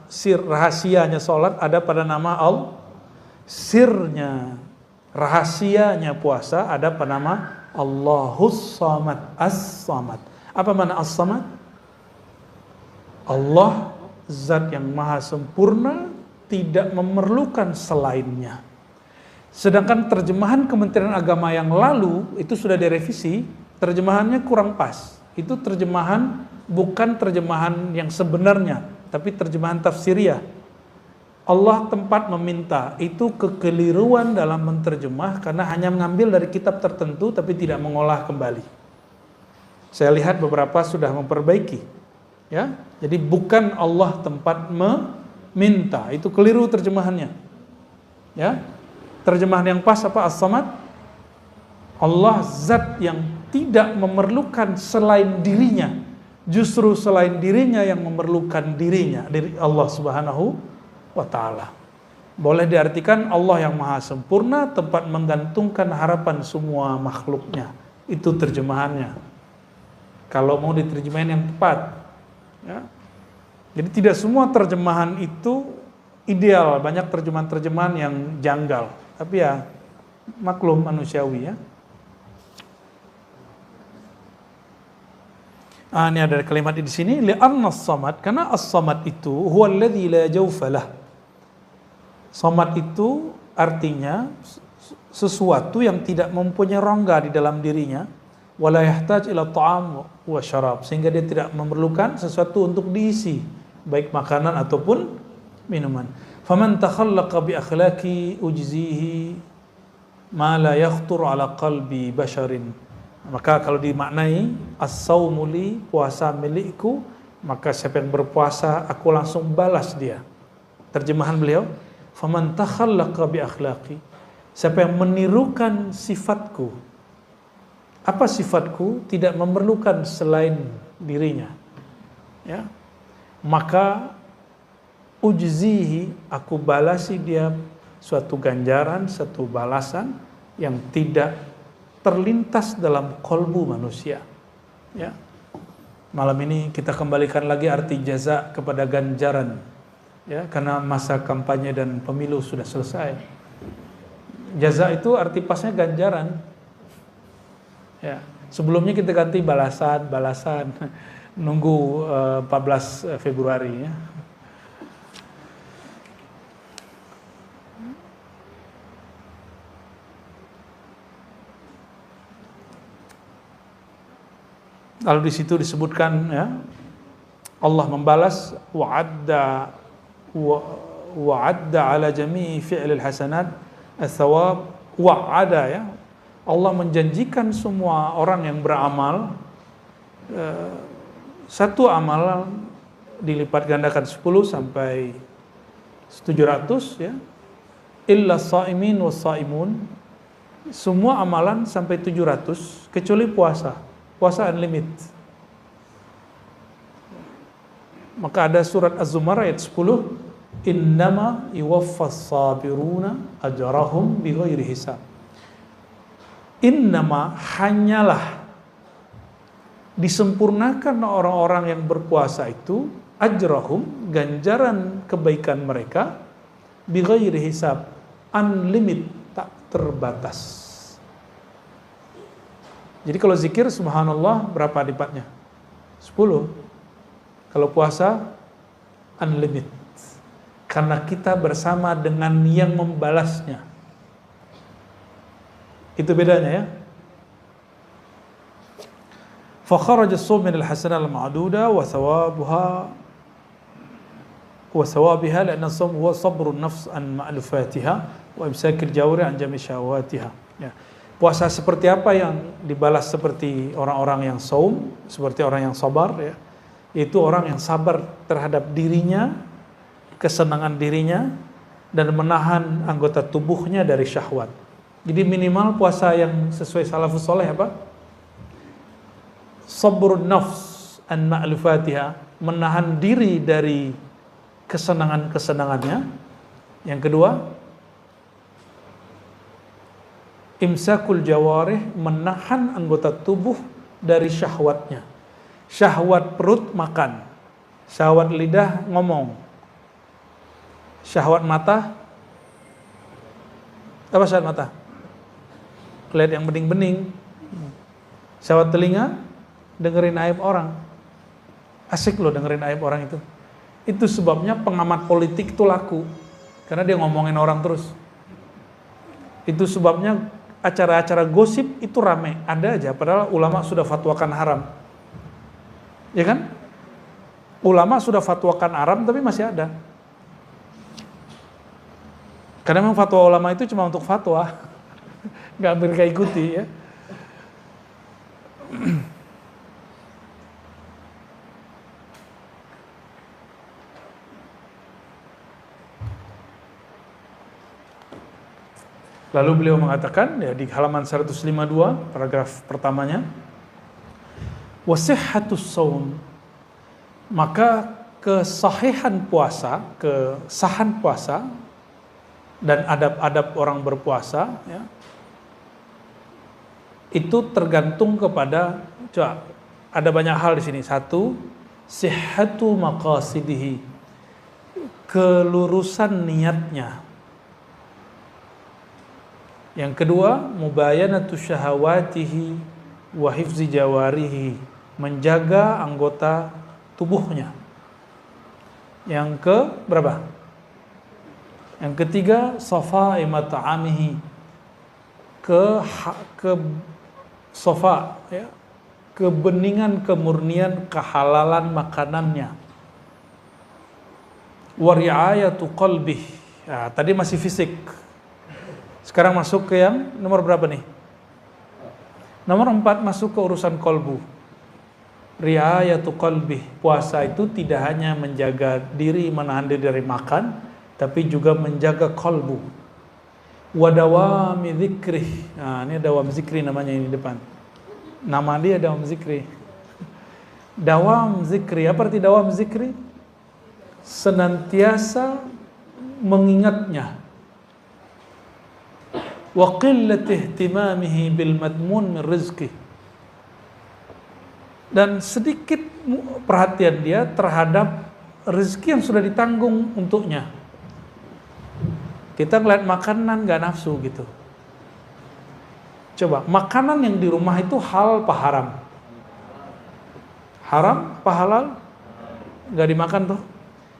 sir rahasianya sholat ada pada nama Allah. Sirnya, rahasianya puasa ada pada nama Allahus Samad, As-Samad. Apa makna As-Samad? Allah Zat yang maha sempurna, tidak memerlukan selainnya. Sedangkan terjemahan Kementerian Agama yang lalu itu sudah direvisi, terjemahannya kurang pas. Itu terjemahan bukan terjemahan yang sebenarnya, tapi terjemahan tafsiriyah. Allah tempat meminta, itu kekeliruan dalam menterjemah karena hanya mengambil dari kitab tertentu tapi tidak mengolah kembali. Saya lihat beberapa sudah memperbaiki. Ya, jadi bukan Allah tempat meminta, itu keliru terjemahannya. Ya, Terjemahan yang pas apa As-Samad? Allah zat yang tidak memerlukan selain dirinya. Justru selain dirinya yang memerlukan dirinya, diri Allah Subhanahu wa taala. Boleh diartikan Allah yang maha sempurna, tempat menggantungkan harapan semua makhluknya. Itu terjemahannya. Kalau mau diterjemahin yang tepat. Ya. Jadi tidak semua terjemahan itu ideal. Banyak terjemahan-terjemahan yang janggal. Tapi ya maklum manusiawi ya. Ini ada kalimat di sini, li'anna as-samad, karena as-samad itu huwa alladzi la jawfalah. Samad itu artinya sesuatu yang tidak mempunyai rongga di dalam dirinya, wala yahtaj ila ta'am wa syarab, sehingga dia tidak memerlukan sesuatu untuk diisi, baik makanan ataupun minuman. Faman takhallaqa bi akhlaqi ujzihi ma la yakhtur ala qalbi basharin. Maka kalau dimaknai as-saumu li, puasa milikku, maka siapa yang berpuasa aku langsung balas dia. Terjemahan beliau, faman takhallaqa bi akhlaqi, siapa yang menirukan sifatku. Apa sifatku? Tidak memerlukan selain dirinya. Ya. Maka ujzihi, aku balasi dia suatu ganjaran, satu balasan yang tidak terlintas dalam kolbu manusia. Ya. Malam ini kita kembalikan lagi arti jaza kepada ganjaran. Ya, karena masa kampanye dan pemilu sudah selesai. Jaza itu arti pasnya ganjaran. Ya. Sebelumnya kita ganti balasan. Nunggu 14 Februari ya. Lalu di situ disebutkan ya, Allah membalas wa'adda ala jami'i fi'lil hasanat ats-tsawab wa'ada ya. Allah menjanjikan semua orang yang beramal satu amalan dilipat gandakan 10 sampai 700 ya. Illa shaimin was saimun, semua amalan sampai 700 kecuali puasa. Puasa unlimited. Maka ada surat Az-Zumar ayat 10, innama yuwaffas sabiruna ajrahum bighairi hisab. Innama, hanyalah disempurnakan orang-orang yang berpuasa itu ajrahum, ganjaran kebaikan mereka, bighairi hisab, unlimited, tak terbatas. Jadi kalau zikir subhanallah berapa lipatnya? 10. Kalau puasa unlimited. Karena kita bersama dengan yang membalasnya. Itu bedanya ya. Fa kharaja as-sawm min al-hasanah al-ma'duda wa thawabiha li'anna as-sawm huwa sabru an-nafs an ma'lufatiha wa imsak al-jawri an jami' syahawatiha. Ya. Puasa seperti apa yang dibalas seperti orang-orang yang saum, seperti orang yang sabar ya. Yaitu orang yang sabar terhadap dirinya, kesenangan dirinya, dan menahan anggota tubuhnya dari syahwat. Jadi minimal puasa yang sesuai salafus saleh apa? Sabrun nafs an ma'lufatiha, menahan diri dari kesenangan-kesenangannya. Yang kedua, imsakul jawarih, menahan anggota tubuh dari syahwatnya. Syahwat perut makan, syahwat lidah ngomong, syahwat mata apa? Syahwat mata lihat yang bening-bening. Syahwat telinga dengerin aib orang. Asik loh dengerin aib orang itu. Itu sebabnya pengamat politik itu laku, karena dia ngomongin orang terus. Itu sebabnya acara-acara gosip itu rame, ada aja, padahal ulama sudah fatwakan haram. Ya kan? Ulama sudah fatwakan haram tapi masih ada. Karena memang fatwa ulama itu cuma untuk fatwa, nggak mereka ikuti ya. Lalu beliau mengatakan ya di halaman 152 paragraf pertamanya, wasihhatus shaum, maka kesahihan puasa, kesahan puasa dan adab-adab orang berpuasa ya, itu tergantung kepada, coba ada banyak hal di sini. Satu, sihhatu maqasidihi, kelurusan niatnya. Yang kedua, mubayanatu syahawatihi wa hifzi jawarihi, menjaga anggota tubuhnya. Yang ke berapa? Yang ketiga, safa'i mat'amihi, ke safa ya, kebeningan, kemurnian, kehalalan makanannya. Wa ri'ayatu qalbih. Ya, tadi masih fisik. Sekarang masuk ke yang nomor berapa nih? Nomor 4, masuk ke urusan kolbu. Ri'ayatu qalbih. Puasa itu tidak hanya menjaga diri, menahan diri dari makan, tapi juga menjaga kolbu. Wa dawami dzikrih. Nah, ini dawam zikri namanya ini depan. Nama dia dawam zikri. Dawam zikri, apa arti dawam zikri? Senantiasa mengingatnya. Wa qillati ihtimamihi bil madmun min rizqi, dan sedikit perhatian dia terhadap rezeki yang sudah ditanggung untuknya. Kita ngeliat makanan gak nafsu gitu. Coba, makanan yang di rumah itu halal apa haram? Haram apa halal? Gak dimakan tuh.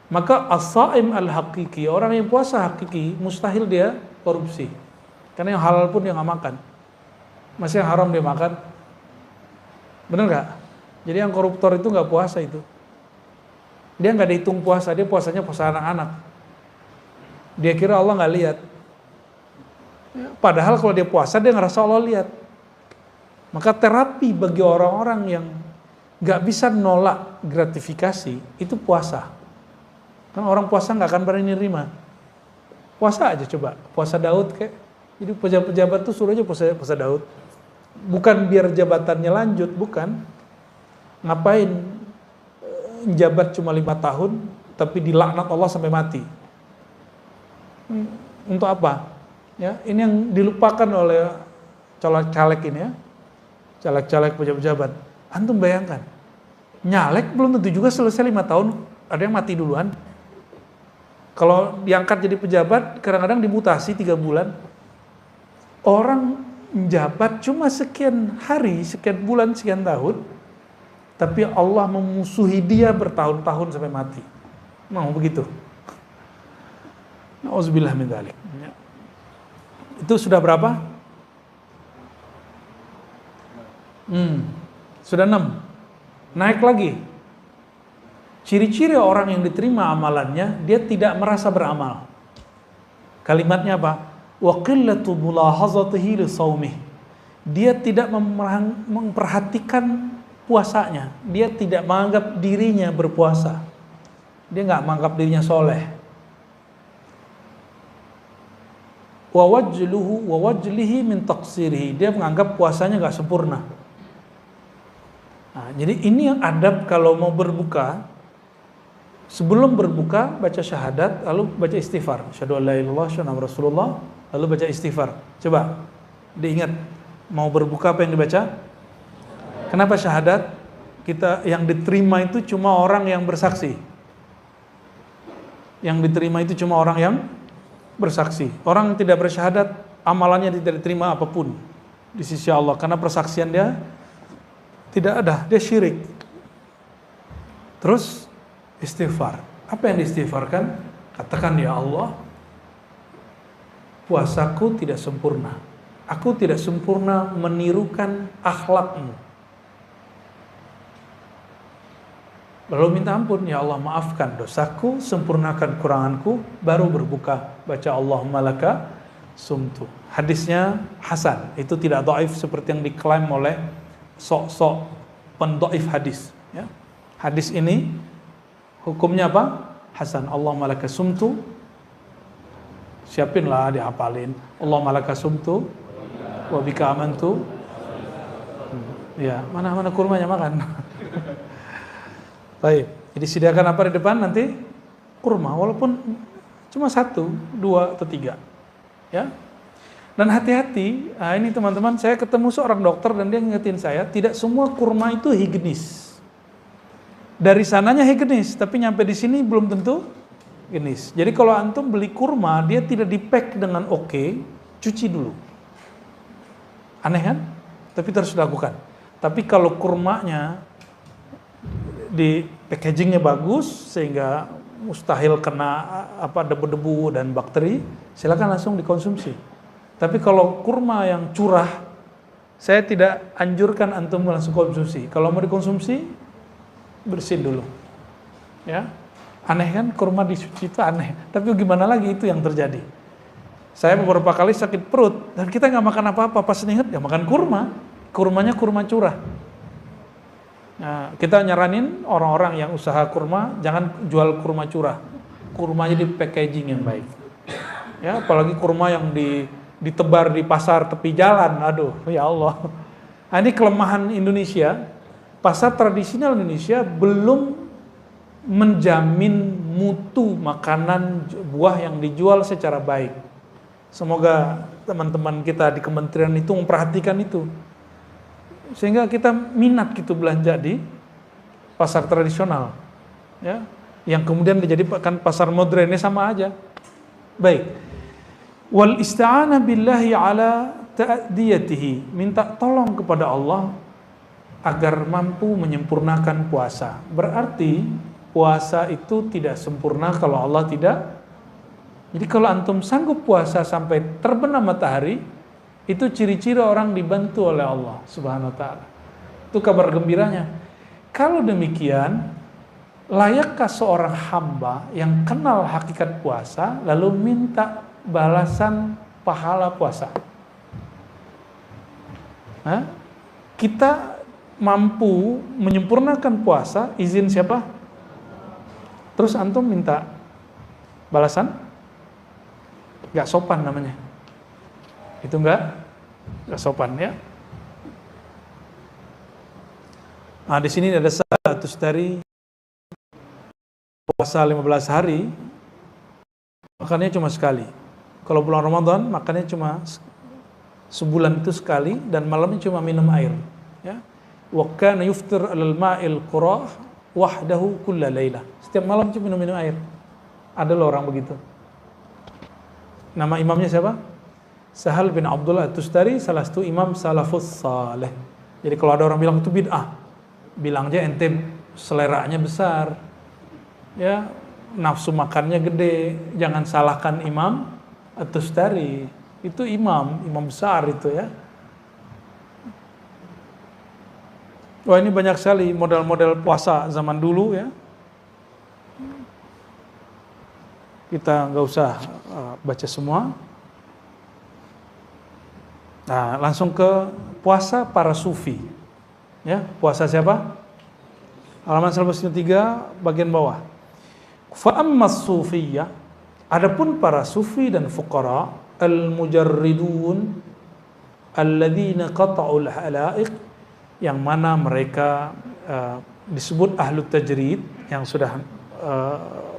Maka as-saim al-haqiqi, orang yang puasa hakiki, mustahil dia korupsi. Karena yang halal pun dia gak makan. Masih yang haram dia makan. Bener gak? Jadi yang koruptor itu gak puasa itu. Dia gak dihitung puasa, dia puasanya puasa anak-anak. Dia kira Allah gak lihat. Padahal kalau dia puasa, dia ngerasa Allah lihat. Maka terapi bagi orang-orang yang gak bisa nolak gratifikasi, itu puasa. Karena orang puasa gak akan berani nerima. Puasa aja coba, puasa Daud kayak. Jadi pejabat-pejabat tuh suruh aja puasa Daud. Bukan biar jabatannya lanjut, bukan. Ngapain jabat cuma 5 tahun, tapi dilaknat Allah sampai mati. Untuk apa? Ya, ini yang dilupakan oleh caleg-caleg ini ya. Caleg-caleg pejabat-pejabat. Antum bayangkan, nyalek belum tentu juga selesai 5 tahun, ada yang mati duluan. Kalau diangkat jadi pejabat, kadang-kadang dimutasi 3 bulan. Orang menjabat cuma sekian hari, sekian bulan, sekian tahun, tapi Allah memusuhi dia bertahun-tahun sampai mati. Mau begitu? Nauzubillah min dzalik. Itu sudah berapa? Sudah 6. Naik lagi. Ciri-ciri orang yang diterima amalannya, dia tidak merasa beramal. Kalimatnya apa? Wa qillatu mulahazatihi li shaumih. Dia tidak memperhatikan puasanya. Dia tidak menganggap dirinya berpuasa. Dia enggak menganggap dirinya soleh. Wa wajlihi min taqsirihi. Dia menganggap puasanya enggak sempurna. Nah, jadi ini yang adab kalau mau berbuka. Sebelum berbuka baca syahadat, lalu baca istighfar. Asyhadu an la ilaha illallah, asyhadu anna Rasulullah, lalu baca istighfar. Coba diingat, mau berbuka apa yang dibaca? Kenapa syahadat? Kita yang diterima itu cuma orang yang bersaksi. Yang diterima itu cuma orang yang bersaksi. Orang yang tidak bersyahadat, amalannya tidak diterima apapun di sisi Allah, karena persaksian dia tidak ada, dia syirik. Terus istighfar. Apa yang diistighfarkan? Katakan, ya Allah, puasaku tidak sempurna. Aku tidak sempurna menirukan akhlakmu. Lalu minta ampun, ya Allah maafkan dosaku, sempurnakan kuranganku, baru berbuka. Baca Allahumma laka sumtu. Hadisnya hasan, itu tidak dhaif seperti yang diklaim oleh sok-sok pendhaif hadis. Ya. Hadis ini hukumnya apa? Hasan. Allahumma laka sumtu Siapin lah, dihafalin. Allahumma laka sumtu wa bika amantu. Ya, mana kurmanya makan. Baik, jadi sediakan apa di depan nanti? Kurma, walaupun cuma 1, 2, atau 3. Ya. Dan hati-hati, nah ini teman-teman, saya ketemu seorang dokter dan dia ngingetin saya, tidak semua kurma itu higienis. Dari sananya higienis, tapi nyampe di sini belum tentu higienis. Jadi kalau antum beli kurma, dia tidak di-pack dengan oke, cuci dulu. Aneh kan? Tapi terus dilakukan. Tapi kalau kurmanya di packagingnya bagus, sehingga mustahil kena debu-debu dan bakteri, silakan langsung dikonsumsi. Tapi kalau kurma yang curah, saya tidak anjurkan antum langsung konsumsi. Kalau mau dikonsumsi, bersihin dulu. Ya, aneh kan, kurma dicuci itu aneh. Tapi gimana lagi, itu yang terjadi. Saya beberapa kali sakit perut dan kita nggak makan apa-apa, pas ingat ya makan kurma. Kurmanya kurma curah. Nah, kita nyaranin orang-orang yang usaha kurma jangan jual kurma curah. Kurmanya di packaging yang baik. Ya, apalagi kurma yang ditebar di pasar tepi jalan, aduh, ya Allah. Nah, ini kelemahan Indonesia. Pasar tradisional Indonesia belum menjamin mutu makanan buah yang dijual secara baik. Semoga teman-teman kita di kementerian itu memperhatikan itu. Sehingga kita minat gitu belanja di pasar tradisional. Ya, yang kemudian dijadikan pasar modernnya sama aja. Baik. Wal isti'anah billahi ala ta'diyatihi, minta tolong kepada Allah agar mampu menyempurnakan puasa. Berarti puasa itu tidak sempurna kalau Allah tidak. Jadi kalau antum sanggup puasa sampai terbenam matahari, itu ciri-ciri orang dibantu oleh Allah Subhanahu wa ta'ala. Itu kabar gembiranya. Kalau demikian, layakkah seorang hamba yang kenal hakikat puasa lalu minta balasan pahala puasa? Hah? Kita mampu menyempurnakan puasa, izin siapa? Terus antum minta balasan? Gak sopan namanya. Itu gak sopan ya. Nah, di sini ada status dari puasa 15 hari, makannya cuma sekali. Kalau bulan Ramadan makannya cuma sebulan itu sekali dan malamnya cuma minum air. Ya, wa kana yuftir 'alal ma'il qurah wahdahu kulla lailah. Setiap malam cuma minum air. Ada loh orang begitu. Nama imamnya siapa? Sahal bin Abdullah At-Tustari, salah satu imam salafus saleh. Jadi kalau ada orang bilang itu bid'ah, bilang aja ente seleranya besar, ya nafsu makannya gede, jangan salahkan imam At-Tustari. Itu imam besar itu ya. Wah, ini banyak sekali model-model puasa zaman dulu ya. Kita nggak usah baca semua. Nah, langsung ke puasa para sufi. Ya, puasa siapa? Halaman 103 bagian bawah. Fa ammas sufiyah, adapun para sufi dan fuqara al-mujarridun alladzina qata'ul halaiq, yang mana mereka disebut ahlu tajrid, yang sudah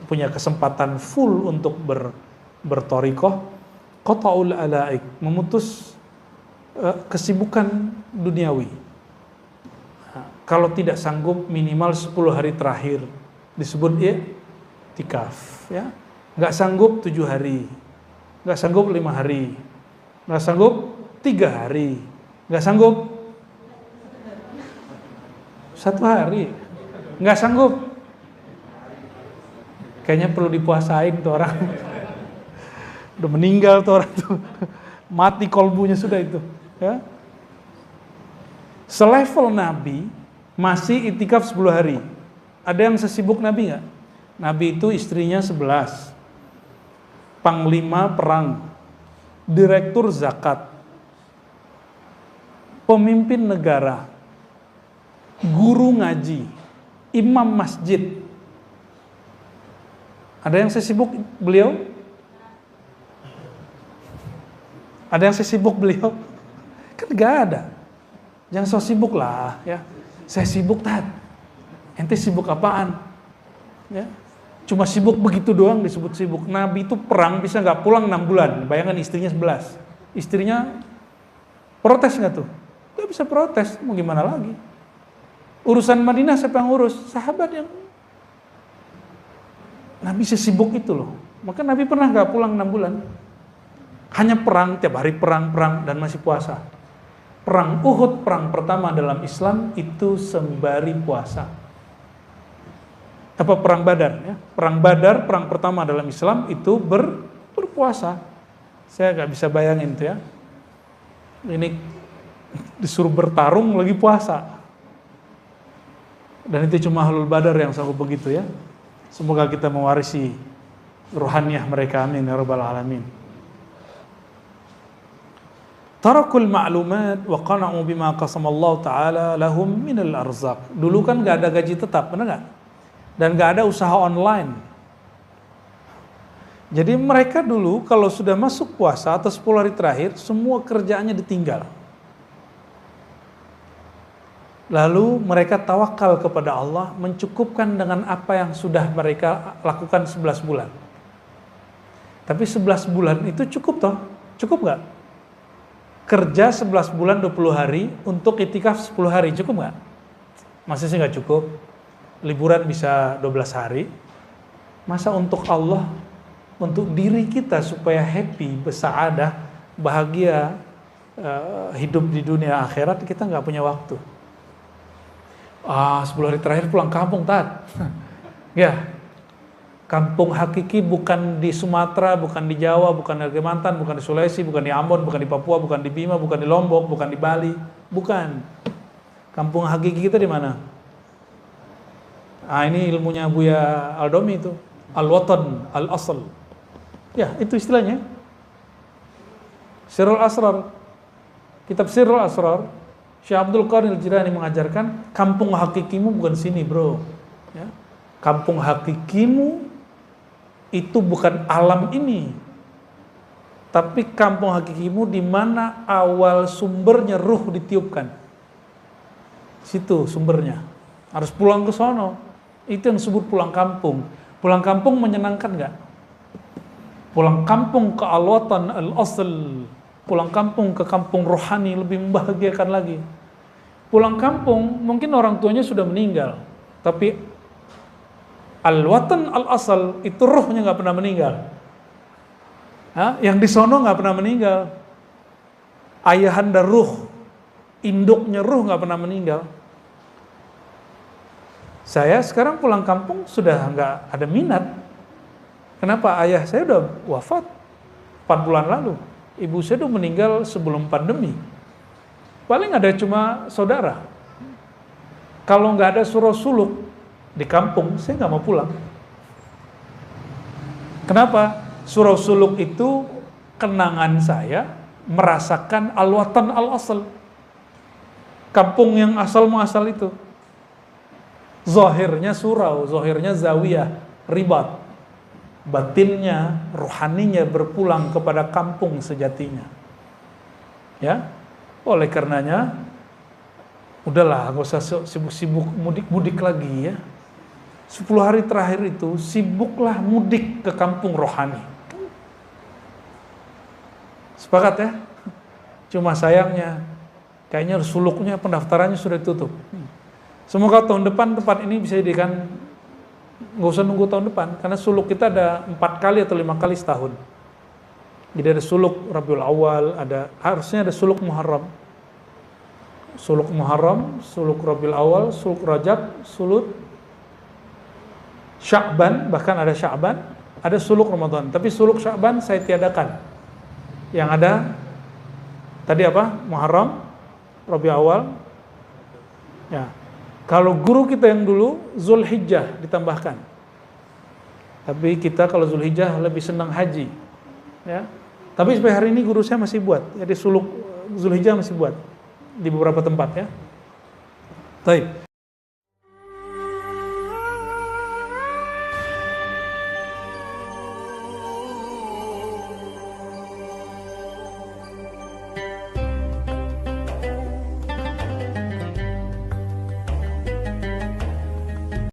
punya kesempatan full untuk bertorikoh. Qata'ul alaik, memutus kesibukan duniawi. Kalau tidak sanggup minimal 10 hari terakhir disebut i'tikaf ya. Enggak sanggup 7 hari, enggak sanggup 5 hari, enggak sanggup 3 hari, enggak sanggup 1 hari, enggak sanggup. Kayaknya perlu dipuasain tuh orang. Udah meninggal tuh orang tuh. Mati kolbunya sudah itu, ya. Selevel Nabi masih itikaf 10 hari. Ada yang sesibuk Nabi enggak? Nabi itu istrinya 11. Panglima perang, direktur zakat, pemimpin negara, guru ngaji, imam masjid. Ada yang sesibuk beliau? Ada yang sesibuk beliau? Kan gak ada. Jangan so sibuk lah ya. Saya sibuk Tat. Ente sibuk apaan? Ya. Cuma sibuk begitu doang disebut sibuk. Nabi itu perang bisa gak pulang 6 bulan. Bayangkan istrinya 11. Istrinya protes gak tuh? Gak bisa protes, mau gimana lagi? Urusan Madinah siapa yang urus? Sahabat yang. Nabi sesibuk itu loh. Maka Nabi pernah gak pulang 6 bulan. Hanya perang, tiap hari perang dan masih puasa. Perang Uhud, perang pertama dalam Islam itu sembari puasa. Apa perang Badar ya? Perang Badar, perang pertama dalam Islam itu berpuasa. Saya gak bisa bayangin tuh ya. Ini disuruh bertarung lagi puasa. Dan itu cuma Ahlul Badar yang sanggup begitu ya. Semoga kita mewarisi ruhaniyah mereka, amin ya rabbal alamin. Tarakul ma'lumat wa qana'u bima qasamallahu ta'ala lahum minal arzaq. Dulu kan gak ada gaji tetap, benar gak? Dan gak ada usaha online. Jadi mereka dulu kalau sudah masuk puasa atau 10 hari terakhir, semua kerjaannya ditinggal. Lalu mereka tawakal kepada Allah, mencukupkan dengan apa yang sudah mereka lakukan 11 bulan. Tapi 11 bulan itu cukup toh? Cukup gak? Kerja 11 bulan 20 hari untuk itikaf 10 hari, cukup gak? Masa sih gak cukup? Liburan bisa 12 hari. Masa untuk Allah, untuk diri kita supaya happy, bersaadah, bahagia, hidup di dunia akhirat, kita gak punya waktu. 10 hari terakhir pulang kampung, Tat. Ya, kampung hakiki bukan di Sumatera, bukan di Jawa, bukan di Kalimantan, bukan di Sulawesi, bukan di Ambon, bukan di Papua, bukan di Bima, bukan di Lombok, bukan di Bali, bukan. Kampung hakiki kita di mana? Ini ilmunya Buya Aldomi itu, al-watan, al-asl. Ya, itu istilahnya. Sirrul Asrar. Kitab Sirrul Asrar, Syekh Abdul Qadir Al-Jilani mengajarkan kampung hakikimu bukan sini, bro. Ya. Kampung hakikimu itu bukan alam ini, tapi kampung hakikimu di mana awal sumbernya ruh ditiupkan. Situ sumbernya. Harus pulang ke sono. Itu yang disebut pulang kampung. Pulang kampung menyenangkan nggak? Pulang kampung ke al-watan al-asl. Pulang kampung ke kampung rohani lebih membahagiakan lagi. Pulang kampung mungkin orang tuanya sudah meninggal, tapi al-watan al-asal itu ruhnya nggak pernah meninggal. Yang di sono nggak pernah meninggal. Ayahanda ruh, induknya ruh nggak pernah meninggal. Saya sekarang pulang kampung sudah nggak ada minat. Kenapa? Ayah saya udah wafat 4 bulan lalu. Ibu saya udah meninggal sebelum pandemi. Paling ada cuma saudara. Kalau nggak ada surau suluk di kampung, saya nggak mau pulang. Kenapa? Surau suluk itu kenangan saya merasakan al-watan al-asal. Kampung yang asal muasal itu. Zahirnya surau, zahirnya zawiyah, ribat. Batinnya, rohaninya berpulang kepada kampung sejatinya. Ya, oleh karenanya, udahlah, gak usah sibuk-sibuk mudik-mudik lagi ya. 10 hari terakhir itu sibuklah mudik ke kampung rohani. Sepakat ya? Cuma sayangnya, kayaknya suluknya pendaftarannya sudah ditutup. Semoga tahun depan tempat ini bisa dijadikan, nggak usah nunggu tahun depan, karena suluk kita ada 4 kali atau 5 kali setahun. Jadi ada suluk Rabiul Awal, harusnya ada suluk Muharram. Suluk Muharram, suluk Rabiul Awal, suluk Rajab, suluk Sya'ban, bahkan ada Sya'ban, ada suluk Ramadan. Tapi suluk Sya'ban saya tiadakan. Yang ada tadi apa? Muharram, Rabiul Awal. Ya. Kalau guru kita yang dulu Zulhijjah ditambahkan. Tapi kita kalau Zulhijjah lebih senang haji. Ya. Tapi sampai hari ini guru saya masih buat. Jadi suluk Zulhijjah masih buat di beberapa tempat ya. Baik.